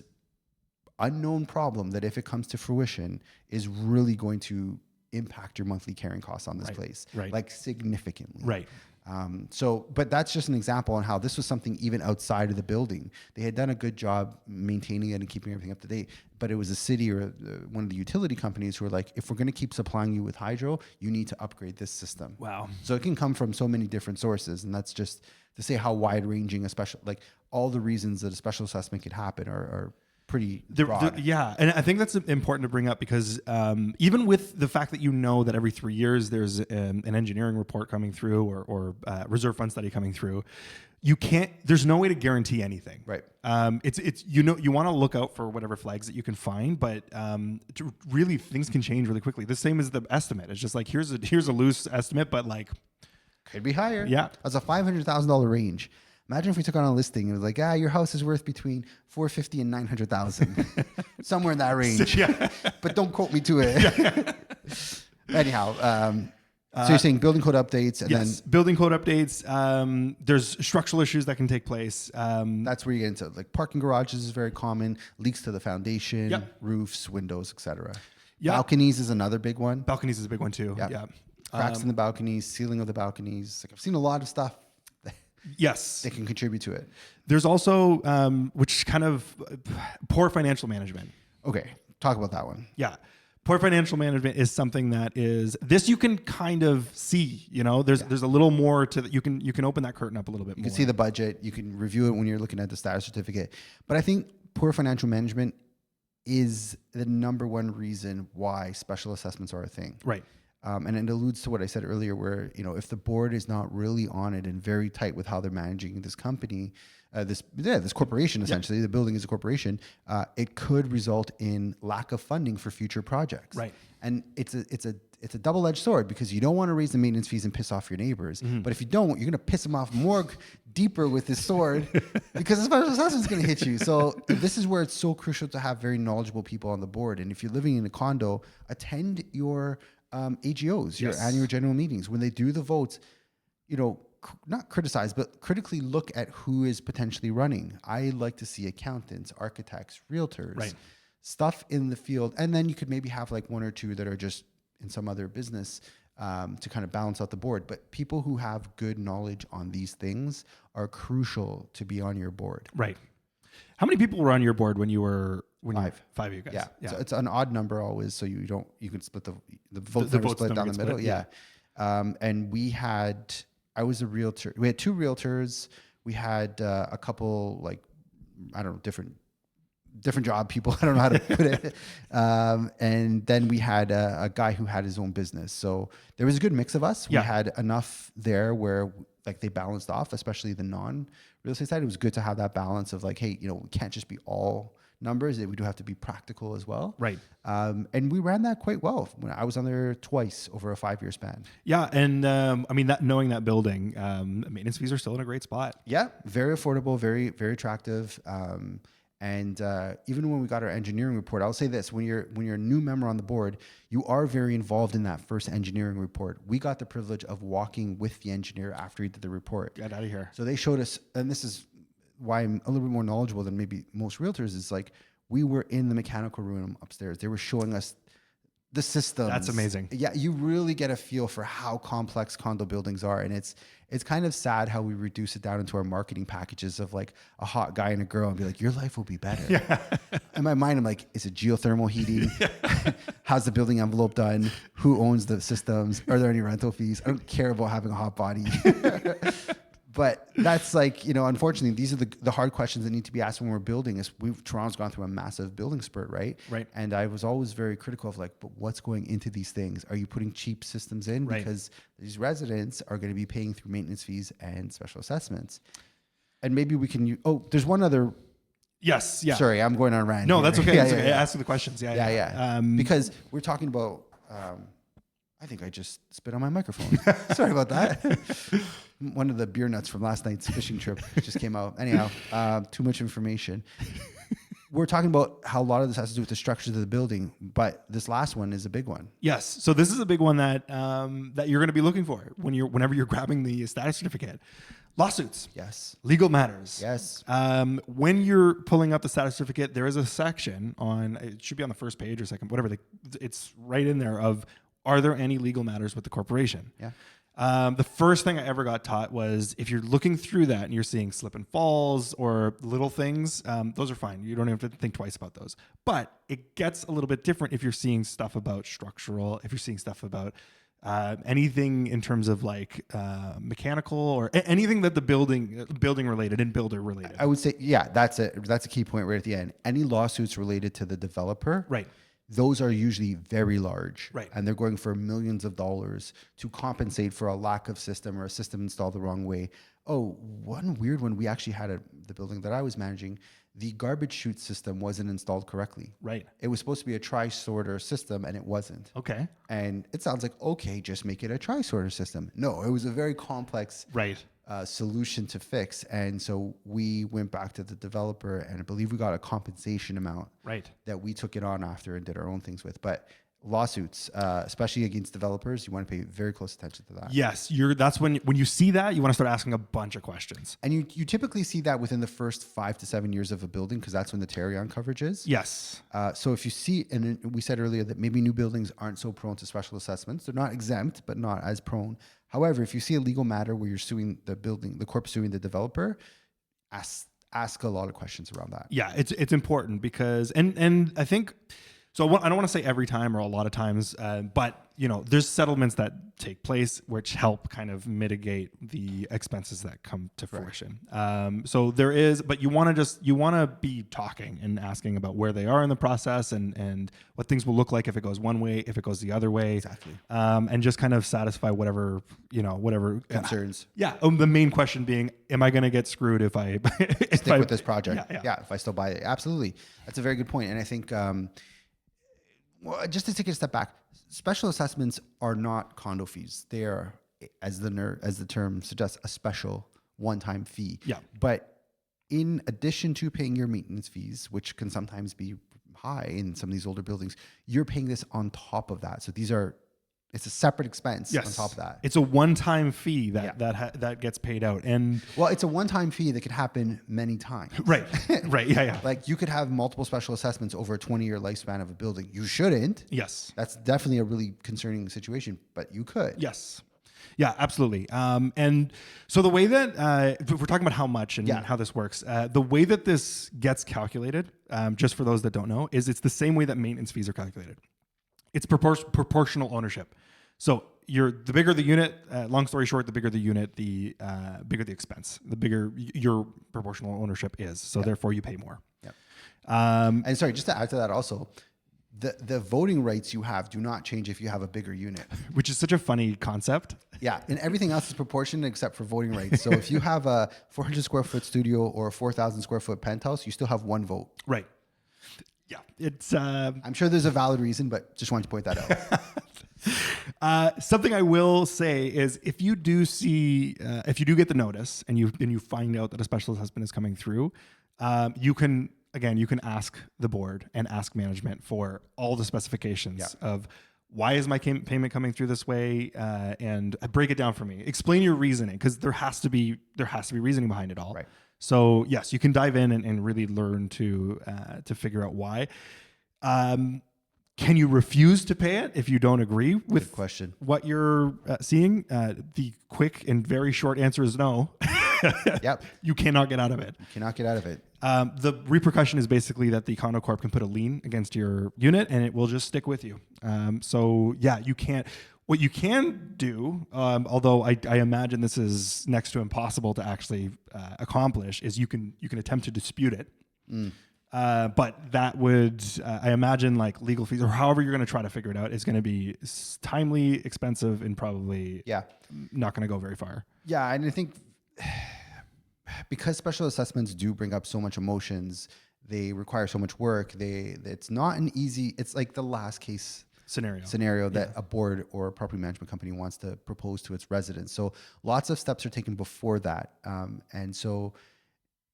unknown problem that if it comes to fruition is really going to impact your monthly carrying costs on this place, like significantly. Right. But that's just an example on how this was something even outside of the building. They had done a good job maintaining it and keeping everything up to date, but it was a city or one of the utility companies who were like, if we're going to keep supplying you with hydro, you need to upgrade this system. Wow. So it can come from so many different sources. And that's just to say how wide ranging all the reasons that a special assessment could happen are pretty broad. Yeah, and I think that's important to bring up because even with the fact that that every 3 years there's an engineering report coming through or reserve fund study coming through, there's no way to guarantee anything. Right. You want to look out for whatever flags that you can find, but really things can change really quickly. The same as the estimate. It's just like here's a loose estimate, but could be higher. Yeah. That's a $500,000 range. Imagine if we took on a listing and it was like, your house is worth between $450,000 and $900,000, somewhere in that range. Yeah. But don't quote me to it. Anyhow, So you're saying building code updates and Yes, building code updates. There's structural issues that can take place. then that's where you get into like parking garages is very common, leaks to the foundation, Yep. roofs, windows, etc. Yep. Balconies is another big one. Balconies is a big one too. Yeah. Cracks in the balconies, ceiling of the balconies. Like I've seen a lot of stuff Yes. that can contribute to it. There's also, which kind of poor financial management. Okay, talk about that one. Yeah. Poor financial management is something that is this you can kind of see, there's a little more to that. You can open that curtain up a little bit more. You can see the budget, you can review it when you're looking at the status certificate. But I think poor financial management is the number one reason why special assessments are a thing. Right. And it alludes to what I said earlier, where if the board is not really on it and very tight with how they're managing this company, this corporation essentially, the building is a corporation, it could result in lack of funding for future projects. Right. And it's a double-edged sword because you don't want to raise the maintenance fees and piss off your neighbors, but if you don't, you're going to piss them off more deeper with this sword because the special assessment is going to hit you. So this is where it's so crucial to have very knowledgeable people on the board. And if you're living in a condo, attend your AGOs, your annual general meetings. When they do the votes, not criticize, but critically look at who is potentially running. I like to see accountants, architects, realtors, stuff in the field. And then you could maybe have like one or two that are just in some other business to kind of balance out the board. But people who have good knowledge on these things are crucial to be on your board. Right. How many people were on your board when you were... Five of you guys. Yeah. So it's an odd number always, so you can split the votes split down the middle. Yeah. And I was a realtor. We had two realtors. We had a couple different job people. I don't know how to put it. And then we had a guy who had his own business. So there was a good mix of us. We had enough there where like they balanced off, especially the non-real estate side. It was good to have that balance of like, hey, we can't just be all numbers. We do have to be practical as well. Right. And we ran that quite well. When I was on there twice over a 5-year span. Yeah. And knowing that building, maintenance fees are still in a great spot. Yeah. Very affordable, very, very attractive. And even when we got our engineering report, I'll say this, when you're a new member on the board, you are very involved in that first engineering report. We got the privilege of walking with the engineer after he did the report. Get out of here. So they showed us, and this is why I'm a little bit more knowledgeable than maybe most realtors, is like we were in the mechanical room upstairs. They were showing us the systems. That's amazing. Yeah, you really get a feel for how complex condo buildings are. And it's kind of sad how we reduce it down into our marketing packages of like a hot guy and a girl and be like, your life will be better. Yeah. In my mind, I'm like, is it geothermal heating? How's the building envelope done? Who owns the systems? Are there any rental fees? I don't care about having a hot body. But that's like, unfortunately, these are the hard questions that need to be asked when we're building. Toronto's gone through a massive building spurt, right? Right. And I was always very critical of like, but what's going into these things? Are you putting cheap systems in? Right. Because these residents are going to be paying through maintenance fees and special assessments. And maybe we can, there's one other. Yes. Yeah. Sorry, I'm going on a rant. No, here. that's okay. Okay. Ask the questions. Yeah. Because we're talking about, I think I just spit on my microphone. Sorry about that. One of the beer nuts from last night's fishing trip just came out. Anyhow, too much information. We're talking about how a lot of this has to do with the structures of the building, but this last one is a big one. Yes. So this is a big one that you're going to be looking for whenever you're grabbing the status certificate. Lawsuits. Yes. Legal matters. Yes. When you're pulling up the status certificate, there is a section it should be on the first page or second, whatever. It's right in there of, are there any legal matters with the corporation? Yeah. The first thing I ever got taught was if you're looking through that and you're seeing slip and falls or little things, those are fine. You don't have to think twice about those. But it gets a little bit different if you're seeing stuff about structural, if you're seeing stuff about anything in terms of like mechanical or anything that the building related and builder related. I would say, yeah, that's a key point right at the end. Any lawsuits related to the developer, right? Those are usually very large, right? And they're going for millions of dollars to compensate for a lack of system or a system installed the wrong way. Oh, one weird one, we actually had the building that I was managing, the garbage chute system wasn't installed correctly. Right. It was supposed to be a tri-sorter system and it wasn't. Okay. And it sounds like, okay, just make it a tri-sorter system. No, it was a very complex solution to fix. And so we went back to the developer and I believe we got a compensation amount that we took it on after and did our own things with. But Lawsuits, especially against developers, you want to pay very close attention to that. Yes, that's when you see that, you want to start asking a bunch of questions. And you typically see that within the first 5 to 7 years of a building, because that's when the tear-on coverage is. Yes. So if you see, and we said earlier that maybe new buildings aren't so prone to special assessments. They're not exempt, but not as prone. However, if you see a legal matter where you're suing the building, the corp suing the developer, ask a lot of questions around that. Yeah, it's important because, and I think, so I don't want to say every time or a lot of times, but there's settlements that take place which help kind of mitigate the expenses that come to fruition. So there is, but you want to be talking and asking about where they are in the process and what things will look like if it goes one way, if it goes the other way. Exactly. And just kind of satisfy whatever Concerns. Yeah. The main question being, am I going to get screwed if I stick with this project? Yeah. If I still buy it. Absolutely. That's a very good point. And I think, well, just to take a step back, special assessments are not condo fees. They are, as the term suggests, a special one-time fee. Yeah. But in addition to paying your maintenance fees, which can sometimes be high in some of these older buildings, you're paying this on top of that. So it's a separate expense on top of that. It's a one-time fee that gets paid out. And well, it's a one-time fee that could happen many times. Right. Yeah. Like you could have multiple special assessments over a 20-year lifespan of a building. You shouldn't. Yes. That's definitely a really concerning situation, but you could. Yes. Yeah, absolutely. And so the way that, if we're talking about how much and how this works, the way that this gets calculated, just for those that don't know, is it's the same way that maintenance fees are calculated. It's proportional ownership. So the bigger the unit, long story short, the bigger the unit, the bigger the expense, the bigger your proportional ownership is. So therefore you pay more. Yep. And sorry, just to add to that also, the voting rights you have do not change if you have a bigger unit. Which is such a funny concept. Yeah, and everything else is proportionate except for voting rights. So if you have a 400 square foot studio or a 4,000 square foot penthouse, you still have one vote. Right. Yeah, it's. I'm sure there's a valid reason, but just wanted to point that out. Something I will say is, if you do get the notice and you find out that a special assessment is coming through, you can ask the board and ask management for all the specifications of why is my payment coming through this way, and break it down for me. Explain your reasoning, because there has to be reasoning behind it all. Right. So yes, you can dive in and really learn to figure out why. Can you refuse to pay it if you don't agree with what you're seeing? The quick and very short answer is no. Yep. You cannot get out of it. You cannot get out of it. The repercussion is basically that the condo corp can put a lien against your unit and it will just stick with you. So yeah, you can't. What you can do, although I imagine this is next to impossible to actually accomplish, is you can attempt to dispute it. But that would, I imagine, like legal fees or however you're going to try to figure it out is going to be timely, expensive, and probably not going to go very far. Yeah, and I think because special assessments do bring up so much emotions, they require so much work. It's not an easy. It's like the last case scenario that a board or a property management company wants to propose to its residents. So lots of steps are taken before that. And so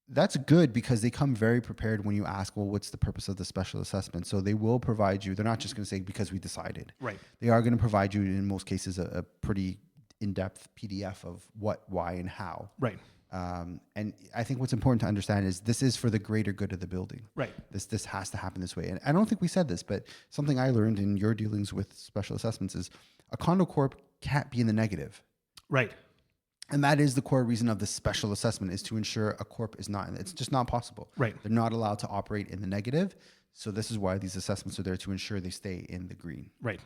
that's good because they come very prepared when you ask, well, what's the purpose of the special assessment? So they will provide you, they're not just going to say because we decided. Right. They are going to provide you, in most cases, a pretty in-depth PDF of what, why, and how. Right. And I think what's important to understand is this is for the greater good of the building. Right. This has to happen this way. And I don't think we said this, but something I learned in your dealings with special assessments is a condo corp can't be in the negative. Right. And that is the core reason of the special assessment, is to ensure a corp is not, it's just not possible. Right. They're not allowed to operate in the negative. So this is why these assessments are there, to ensure they stay in the green. Right.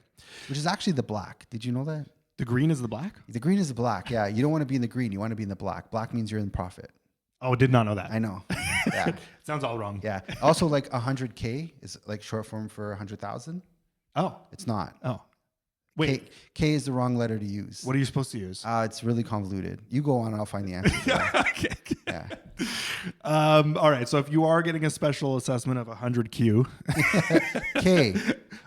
Which is actually the black. Did you know that? The green is the black? The green is the black. Yeah. You don't want to be in the green. You want to be in the black. Black means you're in profit. Oh, did not know that. I know. Yeah. Sounds all wrong. Yeah. Also, like 100K is like short form for 100,000. Oh. It's not. Oh. Wait. K is the wrong letter to use. What are you supposed to use? It's really convoluted. You go on and I'll find the answer. Okay. Yeah. All right. So if you are getting a special assessment of 100Q. K.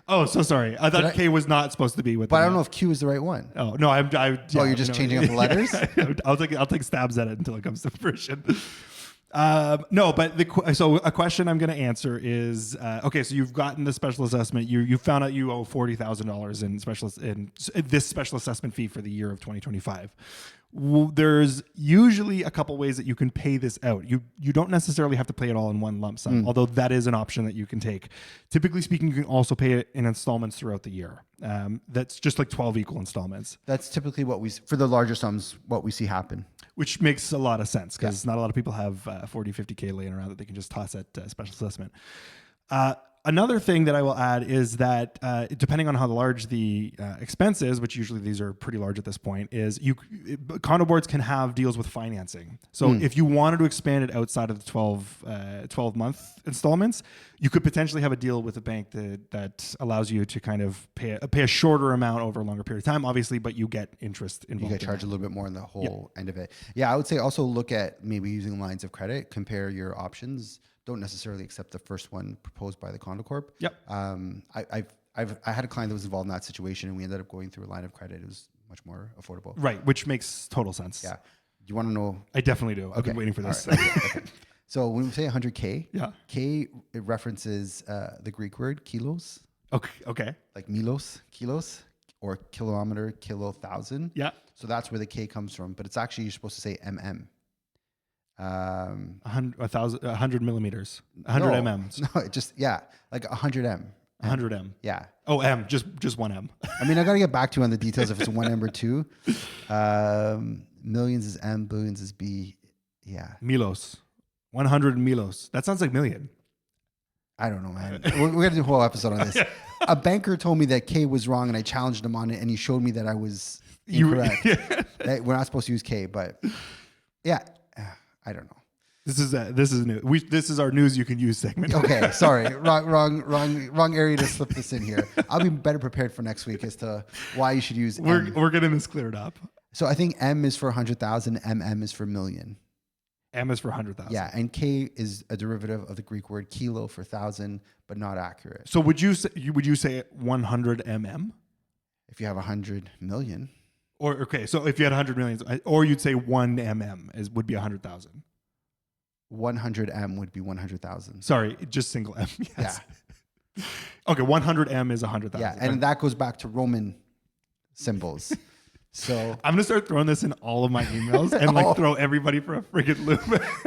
Oh, so sorry. I thought K was not supposed to be with. But I don't know if Q is the right one. Oh no, you're just changing up the letters. I'll take stabs at it until it comes to fruition. No, but so a question I'm going to answer is okay. So you've gotten the special assessment. You found out you owe $40,000 in this special assessment fee for the year of 2025. There's usually a couple ways that you can pay this out. You don't necessarily have to pay it all in one lump sum, although that is an option that you can take. Typically speaking, you can also pay it in installments throughout the year. That's just like 12 equal installments. That's typically for the larger sums, what we see happen. Which makes a lot of sense because not a lot of people have 40, 50K laying around that they can just toss at special assessment. Another thing that I will add is that depending on how large the expense is, which usually these are pretty large at this point, is condo boards can have deals with financing. So if you wanted to expand it outside of the 12-month installments, you could potentially have a deal with a bank that allows you to kind of pay a shorter amount over a longer period of time, obviously, but you get interest involved. You get charged a little bit more on the whole end of it. Yeah, I would say also look at maybe using lines of credit, compare your options. Don't necessarily accept the first one proposed by the Condo Corp. Yep. I had a client that was involved in that situation, and we ended up going through a line of credit. It was much more affordable. Right, which makes total sense. Yeah. You want to know? I definitely do. I've been waiting for this. Right. Okay. So when we say 100K, yeah, K it references the Greek word kilos. Okay. Like milos, kilos, or kilometer, kilo, thousand. Yeah. So that's where the K comes from, but it's actually you're supposed to say mm. 100 millimeters, 100 mm. No, it just like 100 m. 100 m. Yeah. Oh, m, just one m. I mean, I got to get back to you on the details if it's one m or two. Millions is m, billions is b. Yeah. Milos, 100 milos. That sounds like million. I don't know, man. We're gonna do a whole episode on this. A banker told me that K was wrong, and I challenged him on it, and he showed me that I was incorrect. That we're not supposed to use K, but yeah. I don't know. This is new. This is our news you can use segment. Okay, sorry, wrong area to slip this in here. I'll be better prepared for next week as to why you should use. We're getting this cleared up. So I think M is for 100,000. MM is for million. M is for 100,000. Yeah, and K is a derivative of the Greek word kilo for thousand, but not accurate. So would you say 100 mm? If you have 100 million. Or okay, so if you had 100 million, or you'd say 1 mm would be 100,000. 100 M would be 100,000. Sorry, just single M. Yes. Yeah. Okay, 100 M is 100,000. Yeah, and that goes back to Roman symbols. So I'm gonna start throwing this in all of my emails and throw everybody for a friggin' loop.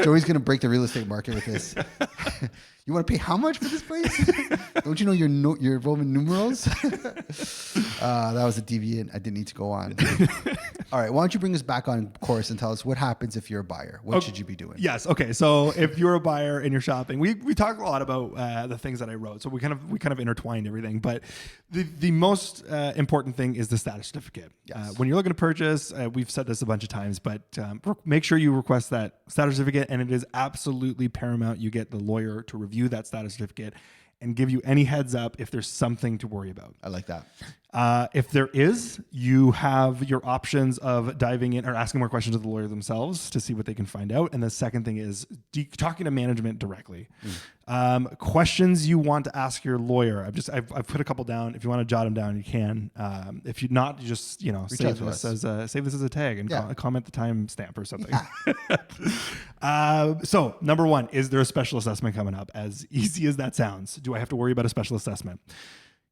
Joey's gonna break the real estate market with this. You want to pay how much for this place? Don't you know your Roman numerals? That was a deviant. I didn't need to go on. All right, why don't you bring us back on course and tell us what happens if you're a buyer? What should you be doing? Yes. Okay. So if you're a buyer and you're shopping, we talk a lot about the things that I wrote. So we kind of intertwined everything. But the most important thing is the status certificate. Yes. When you're looking to purchase, we've said this a bunch of times, but make sure you request that status certificate, and it is absolutely paramount you get the lawyer to review that status certificate and give you any heads up if there's something to worry about. I like that. If there is, you have your options of diving in or asking more questions of the lawyer themselves to see what they can find out. And the second thing is talking to management directly. Questions you want to ask your lawyer. I've put a couple down. If you want to jot them down, you can. If you're not, you just save this as a tag and comment the timestamp or something. So number one, is there a special assessment coming up? As easy as that sounds, do I have to worry about a special assessment?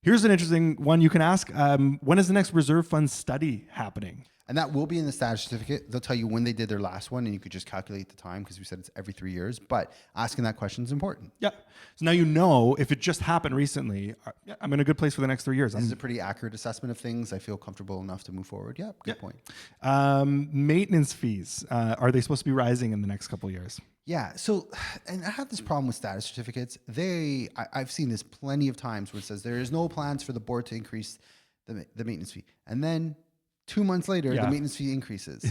Here's an interesting one you can ask. When is the next reserve fund study happening? And that will be in the status certificate. They'll tell you when they did their last one, and you could just calculate the time because we said it's every 3 years. But asking that question is important. Yeah. So now you know if it just happened recently, I'm in a good place for the next 3 years. This is a pretty accurate assessment of things. I feel comfortable enough to move forward. Yeah, good point. Maintenance fees, are they supposed to be rising in the next couple of years? Yeah. So, and I have this problem with status certificates. I've seen this plenty of times where it says there is no plans for the board to increase the maintenance fee. And then 2 months later, the maintenance fee increases.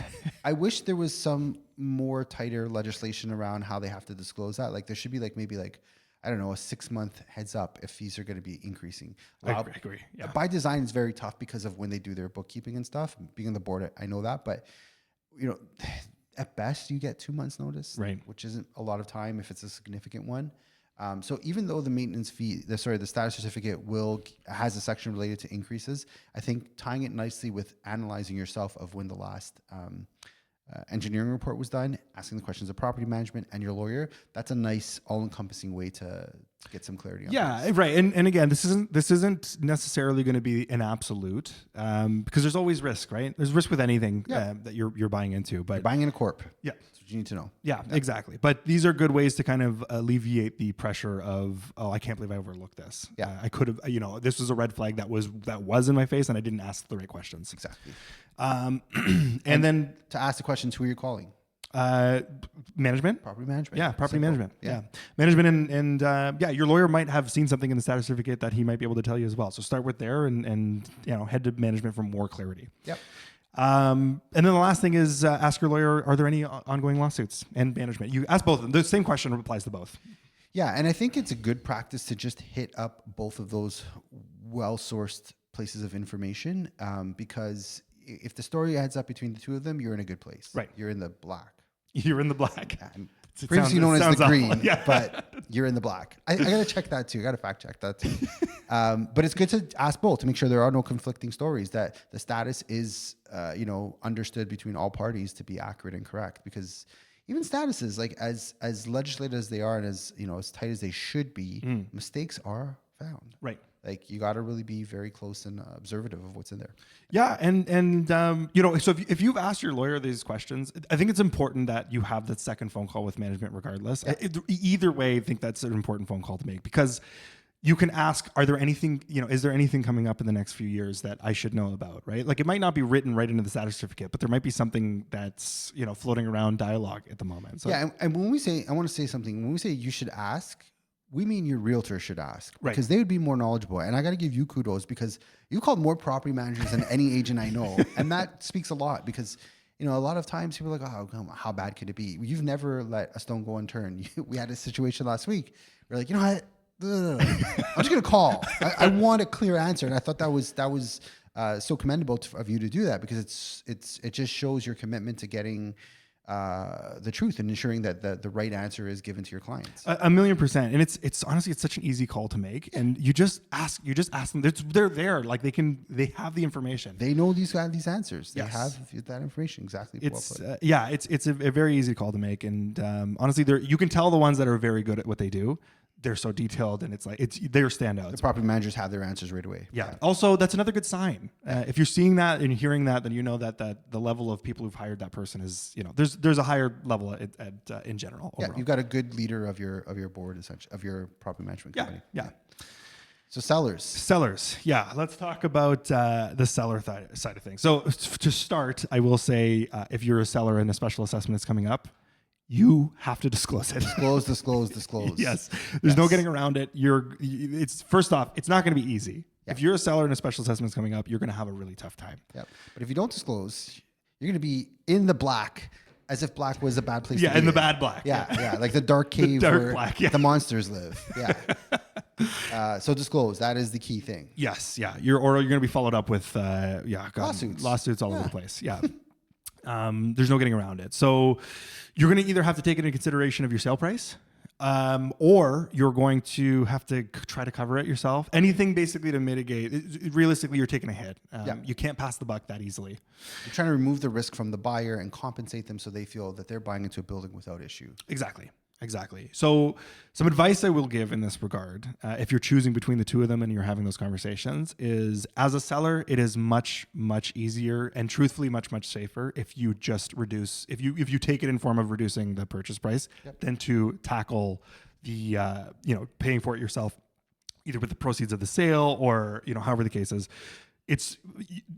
I wish there was some more tighter legislation around how they have to disclose that. Like there should be maybe I don't know, a 6-month heads up if fees are going to be increasing. I agree. Yeah. By design, it's very tough because of when they do their bookkeeping and stuff. Being on the board, I know that, but at best you get 2 months notice, right? Which isn't a lot of time if it's a significant one. So even though the maintenance fee, the status certificate has a section related to increases, I think tying it nicely with analyzing yourself of when the last engineering report was done, asking the questions of property management and your lawyer. That's a nice all-encompassing way to get some clarity on things. Right. And again, this isn't necessarily going to be an absolute, because there's always risk, right? There's risk with anything that you're buying into. But you're buying in a corp. Yeah. That's what you need to know. Yeah, exactly. But these are good ways to kind of alleviate the pressure of, oh, I can't believe I overlooked this. Yeah. I could have, this was a red flag that was in my face and I didn't ask the right questions. Exactly. And then to ask the questions, who are you calling? Management. Property management. Yeah, property Simple. management. Yeah. Management and your lawyer might have seen something in the status certificate that he might be able to tell you as well. So start with there and head to management for more clarity. Yep. And then the last thing is ask your lawyer, are there any ongoing lawsuits? And management. You ask both of them. The same question applies to both. Yeah, and I think it's a good practice to just hit up both of those well-sourced places of information, because if the story adds up between the two of them, you're in a good place. Right. You're in the black. You're in the black. Previously known as the green, awful. Yeah. but you're in the black. I got to check that too. I got to fact check that too. But it's good to ask both to make sure there are no conflicting stories, that the status is, understood between all parties to be accurate and correct. Because even statuses, like as legislated as they are and as tight as they should be, mistakes are found. Right. Like you got to really be very close and observative of what's in there. Yeah, and so if you've asked your lawyer these questions, I think it's important that you have that second phone call with management regardless. Yeah. Either way, I think that's an important phone call to make, because you can ask, are there anything, is there anything coming up in the next few years that I should know about, right? Like it might not be written right into the status certificate, but there might be something that's, floating around dialogue at the moment. So, yeah, and when we say, I want to say something, when we say you should ask, we mean your realtor should ask, right? Because they would be more knowledgeable. And I got to give you kudos, because you called more property managers than any agent I know. And that speaks a lot, because, a lot of times people are like, oh, how bad could it be? You've never let a stone go unturned. We had a situation last week. We're like, what? I'm just going to call. I want a clear answer. And I thought that was so commendable of you to do that, because it just shows your commitment to getting the truth and ensuring that the right answer is given to your clients. 1,000,000%. And it's honestly, it's such an easy call to make. And you just ask them. They're there. Like they have the information. They know these answers. They Yes. have that information. Exactly. It's it's a very easy call to make. And honestly, you can tell the ones that are very good at what they do. They're so detailed, and they're standouts. The property managers have their answers right away. Yeah. Also, that's another good sign. If you're seeing that and hearing that, then you know that the level of people who've hired that person is, there's a higher level in general. Yeah, overall. you've got a good leader of your board, essentially, of your property management company. Yeah. So sellers. Yeah. Let's talk about the seller side of things. So to start, I will say, if you're a seller and a special assessment is coming up, you have to disclose it. Disclose. Yes. There's no getting around it. First off, it's not going to be easy. Yeah. If you're a seller and a special assessment is coming up, you're going to have a really tough time. Yep. But if you don't disclose, you're going to be in the black, as if black was a bad place to be in the bad black. Yeah. Like the dark cave where black, the monsters live. Yeah. So disclose. That is the key thing. Yes. Yeah. You're going to be followed up with lawsuits all over the place. Yeah. There's no getting around it. So you're going to either have to take into consideration of your sale price, or you're going to have to try to cover it yourself. Anything basically to mitigate. Realistically, you're taking a hit. You can't pass the buck that easily. You're trying to remove the risk from the buyer and compensate them so they feel that they're buying into a building without issue. Exactly. So some advice I will give in this regard, if you're choosing between the two of them and you're having those conversations, is as a seller, it is much, much easier and truthfully much, much safer if you just reduce, if you take it in form of reducing the purchase price, than to tackle the, paying for it yourself, either with the proceeds of the sale or, however the case is.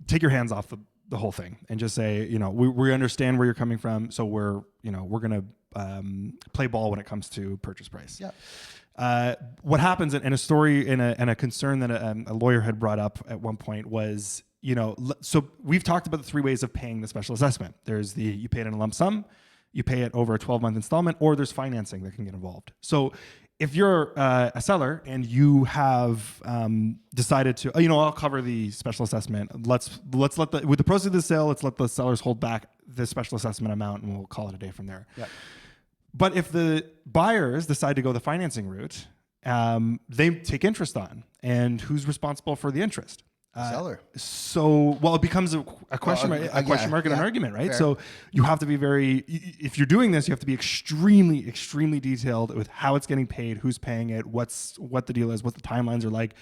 Take your hands off the whole thing and just say, we understand where you're coming from. So we're going to play ball when it comes to purchase price. Yeah. What happens in a story and a concern that a lawyer had brought up at one point was, so we've talked about the three ways of paying the special assessment. There's you pay it in a lump sum, you pay it over a 12-month installment, or there's financing that can get involved. So if you're a seller and you have decided to, I'll cover the special assessment. Let's with the proceeds of the sale, let's let the sellers hold back the special assessment amount, and we'll call it a day from there. Yeah. But if the buyers decide to go the financing route, they take interest on, and who's responsible for the interest? Seller. So, well, it becomes a question mark, and an argument, right? Fair. So you have to be if you're doing this, you have to be extremely, extremely detailed with how it's getting paid, who's paying it, what the deal is, what the timelines are like.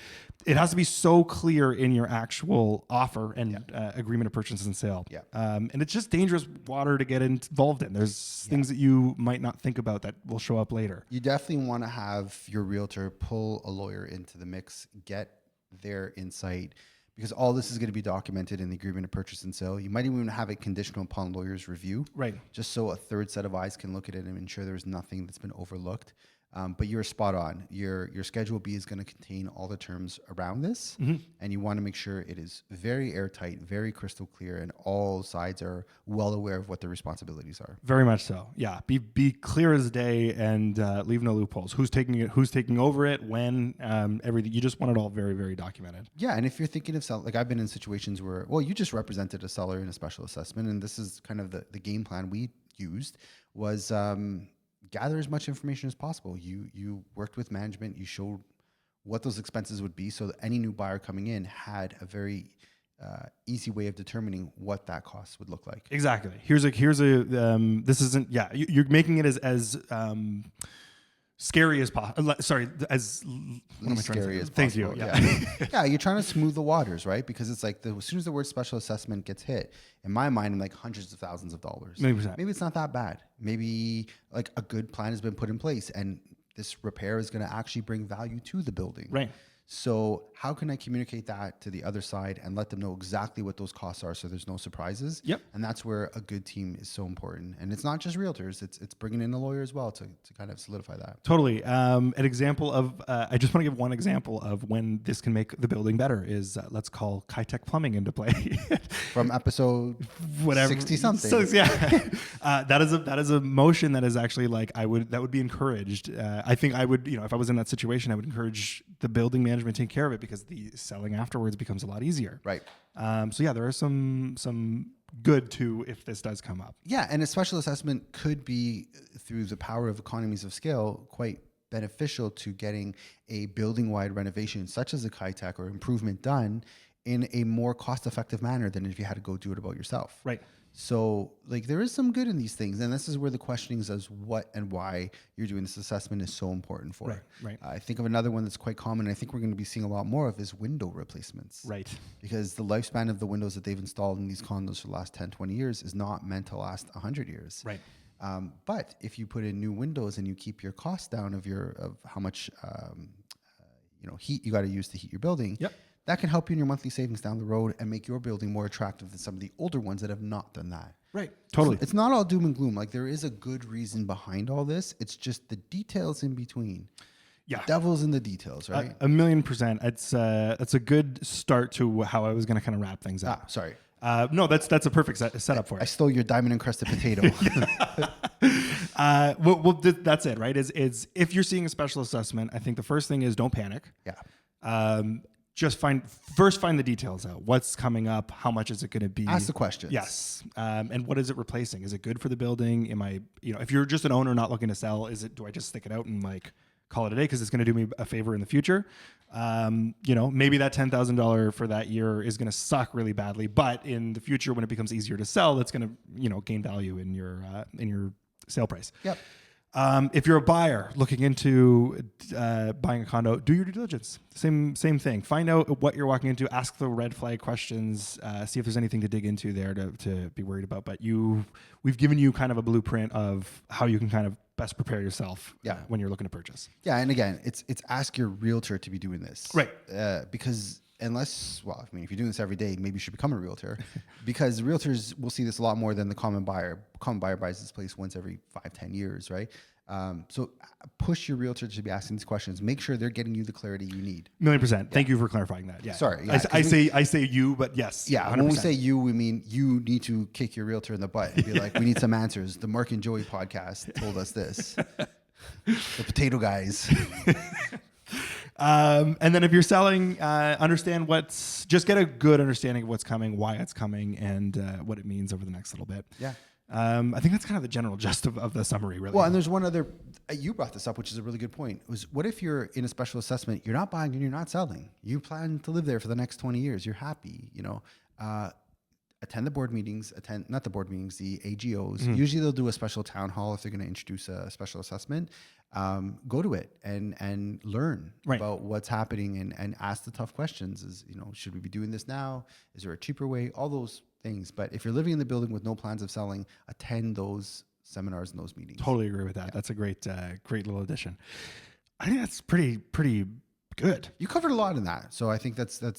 It has to be so clear in your actual offer and agreement of purchase and sale. Yeah. And it's just dangerous water to get involved in. There's things that you might not think about that will show up later. You definitely want to have your realtor pull a lawyer into the mix, get their insight, because all this is going to be documented in the agreement of purchase and sale. You might even have it conditional upon lawyer's review. Right. Just so a third set of eyes can look at it and ensure there's nothing that's been overlooked. But you're spot on. Your Schedule B is going to contain all the terms around this, and you want to make sure it is very airtight, very crystal clear, and all sides are well aware of what their responsibilities are. Very much so. Yeah, be clear as day and leave no loopholes. Who's taking it? Who's taking over it? When? Everything. You just want it all very, very documented. Yeah, and if you're thinking of selling, like I've been in situations where, well, you just represented a seller in a special assessment, and this is kind of the game plan we used was. Gather as much information as possible. You worked with management. You showed what those expenses would be, so that any new buyer coming in had a very easy way of determining what that cost would look like. Exactly. Here's a. This isn't. Yeah, you're making it as scary as possible. Sorry, as what am I trying to say? As Thank possible. you. Yeah. Yeah, you're trying to smooth the waters, right? Because it's like as soon as the word special assessment gets hit, in my mind, I'm like hundreds of thousands of dollars. Maybe it's not that bad. Maybe like a good plan has been put in place, and this repair is going to actually bring value to the building. Right. So how can I communicate that to the other side and let them know exactly what those costs are so there's no surprises? Yep. And that's where a good team is so important. And it's not just realtors, it's bringing in a lawyer as well to kind of solidify that. Totally. An example of, I just want to give one example of when this can make the building better is let's call Kitech Plumbing into play. From episode 60 something. So, yeah. that is a motion that is actually like, that would be encouraged. I think I would, if I was in that situation, I would encourage the building manager take care of it because the selling afterwards becomes a lot easier. Right. So yeah, there are some good too if this does come up. Yeah, and a special assessment could be through the power of economies of scale quite beneficial to getting a building-wide renovation such as a Kitech or improvement done in a more cost-effective manner than if you had to go do it about yourself. Right. So like there is some good in these things, and this is where the questionings as what and why you're doing this assessment is so important for. Right. I think of another one that's quite common, and I think we're going to be seeing a lot more of is window replacements. Right. Because the lifespan of the windows that they've installed in these condos for the last 10, 20 years is not meant to last 100 years. Right. But if you put in new windows and you keep your costs down of how much heat you got to use to heat your building, yep, that can help you in your monthly savings down the road and make your building more attractive than some of the older ones that have not done that. Right. Totally. So it's not all doom and gloom. Like there is a good reason behind all this. It's just the details in between. Yeah. The devil's in the details, right? 1,000,000%. It's a good start to how I was going to kind of wrap things up. Sorry. No, that's a perfect setup for it. I stole your diamond encrusted potato. Well, that's it, right? Is if you're seeing a special assessment, I think the first thing is don't panic. Yeah. Just find the details out. What's coming up? How much is it going to be? Ask the questions. Yes. And what is it replacing? Is it good for the building? Am I, if you're just an owner not looking to sell, do I just stick it out and like call it a day because it's going to do me a favor in the future? Maybe that $10,000 for that year is going to suck really badly, but in the future when it becomes easier to sell, that's going to, gain value in your sale price. Yep. If you're a buyer looking into buying a condo, do your due diligence. Same thing. Find out what you're walking into. Ask the red flag questions. See if there's anything to dig into there to be worried about. But we've given you kind of a blueprint of how you can kind of best prepare yourself when you're looking to purchase. Yeah, and again, it's ask your realtor to be doing this, right? Because if you're doing this every day, maybe you should become a realtor because realtors will see this a lot more than the common buyer. Common buyer buys this place once every 5-10 years, right? So push your realtor to be asking these questions. Make sure they're getting you the clarity you need. 1,000,000%. Yeah. Thank you for clarifying that. Yeah. Sorry. Yeah, I say you, but yes. Yeah. 100%. When we say you, we mean you need to kick your realtor in the butt and be like, we need some answers. The Mark and Joey podcast told us this. The potato guys. And then if you're selling, just get a good understanding of what's coming, why it's coming, and what it means over the next little bit. Yeah. I think that's kind of the general gist of the summary, really. Well, and there's one other, you brought this up, which is a really good point. It was, what if you're in a special assessment, you're not buying and you're not selling. You plan to live there for the next 20 years. You're happy, attend the board meetings, not the board meetings, the AGOs. Mm-hmm. Usually they'll do a special town hall if they're going to introduce a special assessment. Go to it and learn about what's happening and ask the tough questions. Should we be doing this now? Is there a cheaper way? All those things. But if you're living in the building with no plans of selling, attend those seminars and those meetings. Totally agree with that. Yeah. That's a great little addition. I think that's pretty good. You covered a lot in that, so I think that's the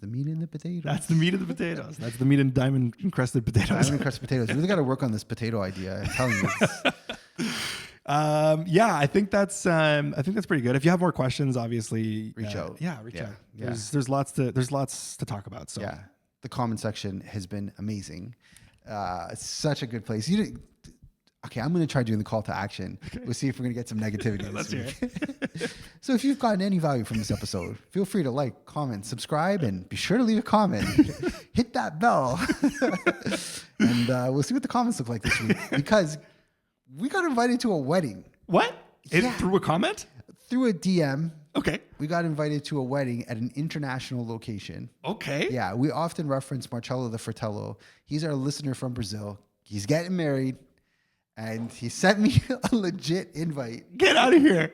meat in the potatoes. That's the meat of the potatoes. That's the meat in diamond encrusted potatoes. Diamond encrusted potatoes. We really got to work on this potato idea. I'm telling you. I think that's pretty good. If you have more questions, obviously reach out. Yeah, reach out. Yeah. There's lots to talk about. So yeah, the comment section has been amazing. It's such a good place. Okay, I'm going to try doing the call to action. Okay. We'll see if we're going to get some negativity this week. So if you've gotten any value from this episode, feel free to like, comment, subscribe, and be sure to leave a comment. Hit that bell. And we'll see what the comments look like this week. Because we got invited to a wedding. What? Through a comment? Through a DM. Okay. We got invited to a wedding at an international location. Okay. Yeah, we often reference Marcello the Fratello. He's our listener from Brazil. He's getting married. And he sent me a legit invite. Get out of here.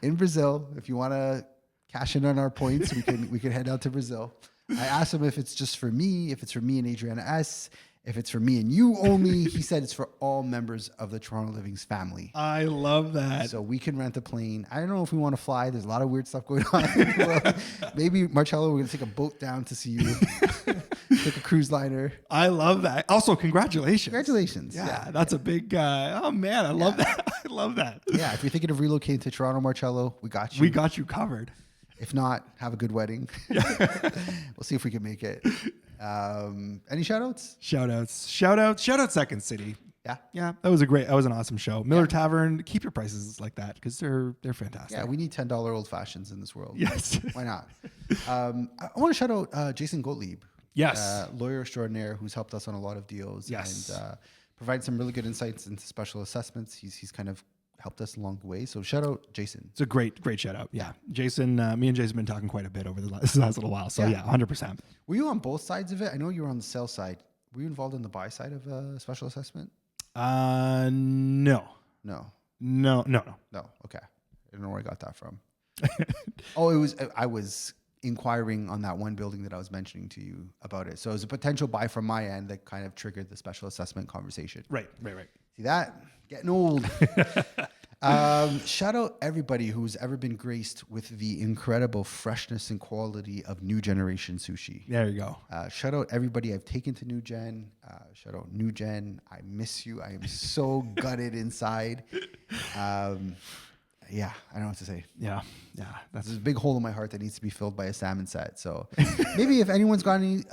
In Brazil. If you want to cash in on our points, we can head out to Brazil. I asked him if it's just for me, if it's for me and Adriana S., if it's for me and you only. He said it's for all members of the Toronto Living's family. I love that. So we can rent a plane. I don't know if we want to fly. There's a lot of weird stuff going on. Well, maybe, Marcello, we're going to take a boat down to see you. Take a cruise liner. I love that. Also, congratulations. Congratulations. Yeah, that's a big, oh man, I love that. I love that. Yeah, if you're thinking of relocating to Toronto, Marcello, we got you. We got you covered. If not, have a good wedding. We'll see if we can make it. Any shout outs? Shout out Second City. Yeah. That was an awesome show. Miller Tavern, keep your prices like that because they're fantastic. Yeah, we need $10 old fashions in this world. Yes. Why not? I want to shout out Jason Gottlieb. Yes. Lawyer extraordinaire who's helped us on a lot of deals. Yes. And provided some really good insights into special assessments. He's kind of helped us along the way. So shout out Jason. It's a great shout out. Yeah. Jason, me and Jason have been talking quite a bit over this last little while. So yeah, 100%. Were you on both sides of it? I know you were on the sell side. Were you involved in the buy side of a special assessment? No. Okay. I don't know where I got that from. I was inquiring on that one building that I was mentioning to you about it. So it was a potential buy from my end that kind of triggered the special assessment conversation. Right. See that? Getting old. Shout out everybody who's ever been graced with the incredible freshness and quality of New Generation Sushi. There you go. Shout out everybody I've taken to New Gen. Shout out New Gen. I miss you. I am so gutted inside. Yeah, I don't know what to say. Yeah. There's a big hole in my heart that needs to be filled by a salmon set. So maybe if anyone's got any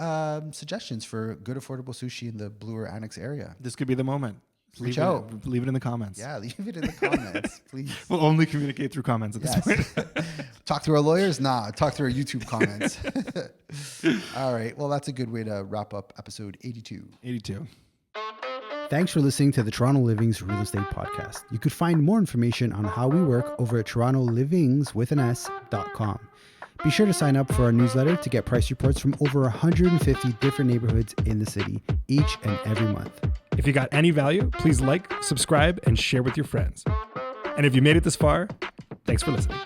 suggestions for good, affordable sushi in the Bloor Annex area, this could be the moment. Reach out. Leave it in the comments. Yeah, leave it in the comments, please. We'll only communicate through comments at this point. Talk to our lawyers? Nah, talk to our YouTube comments. All right. Well, that's a good way to wrap up episode 82. Thanks for listening to the Toronto Living's Real Estate Podcast. You could find more information on how we work over at TorontoLivings.com. Be sure to sign up for our newsletter to get price reports from over 150 different neighborhoods in the city each and every month. If you got any value, please like, subscribe, and share with your friends. And if you made it this far, thanks for listening.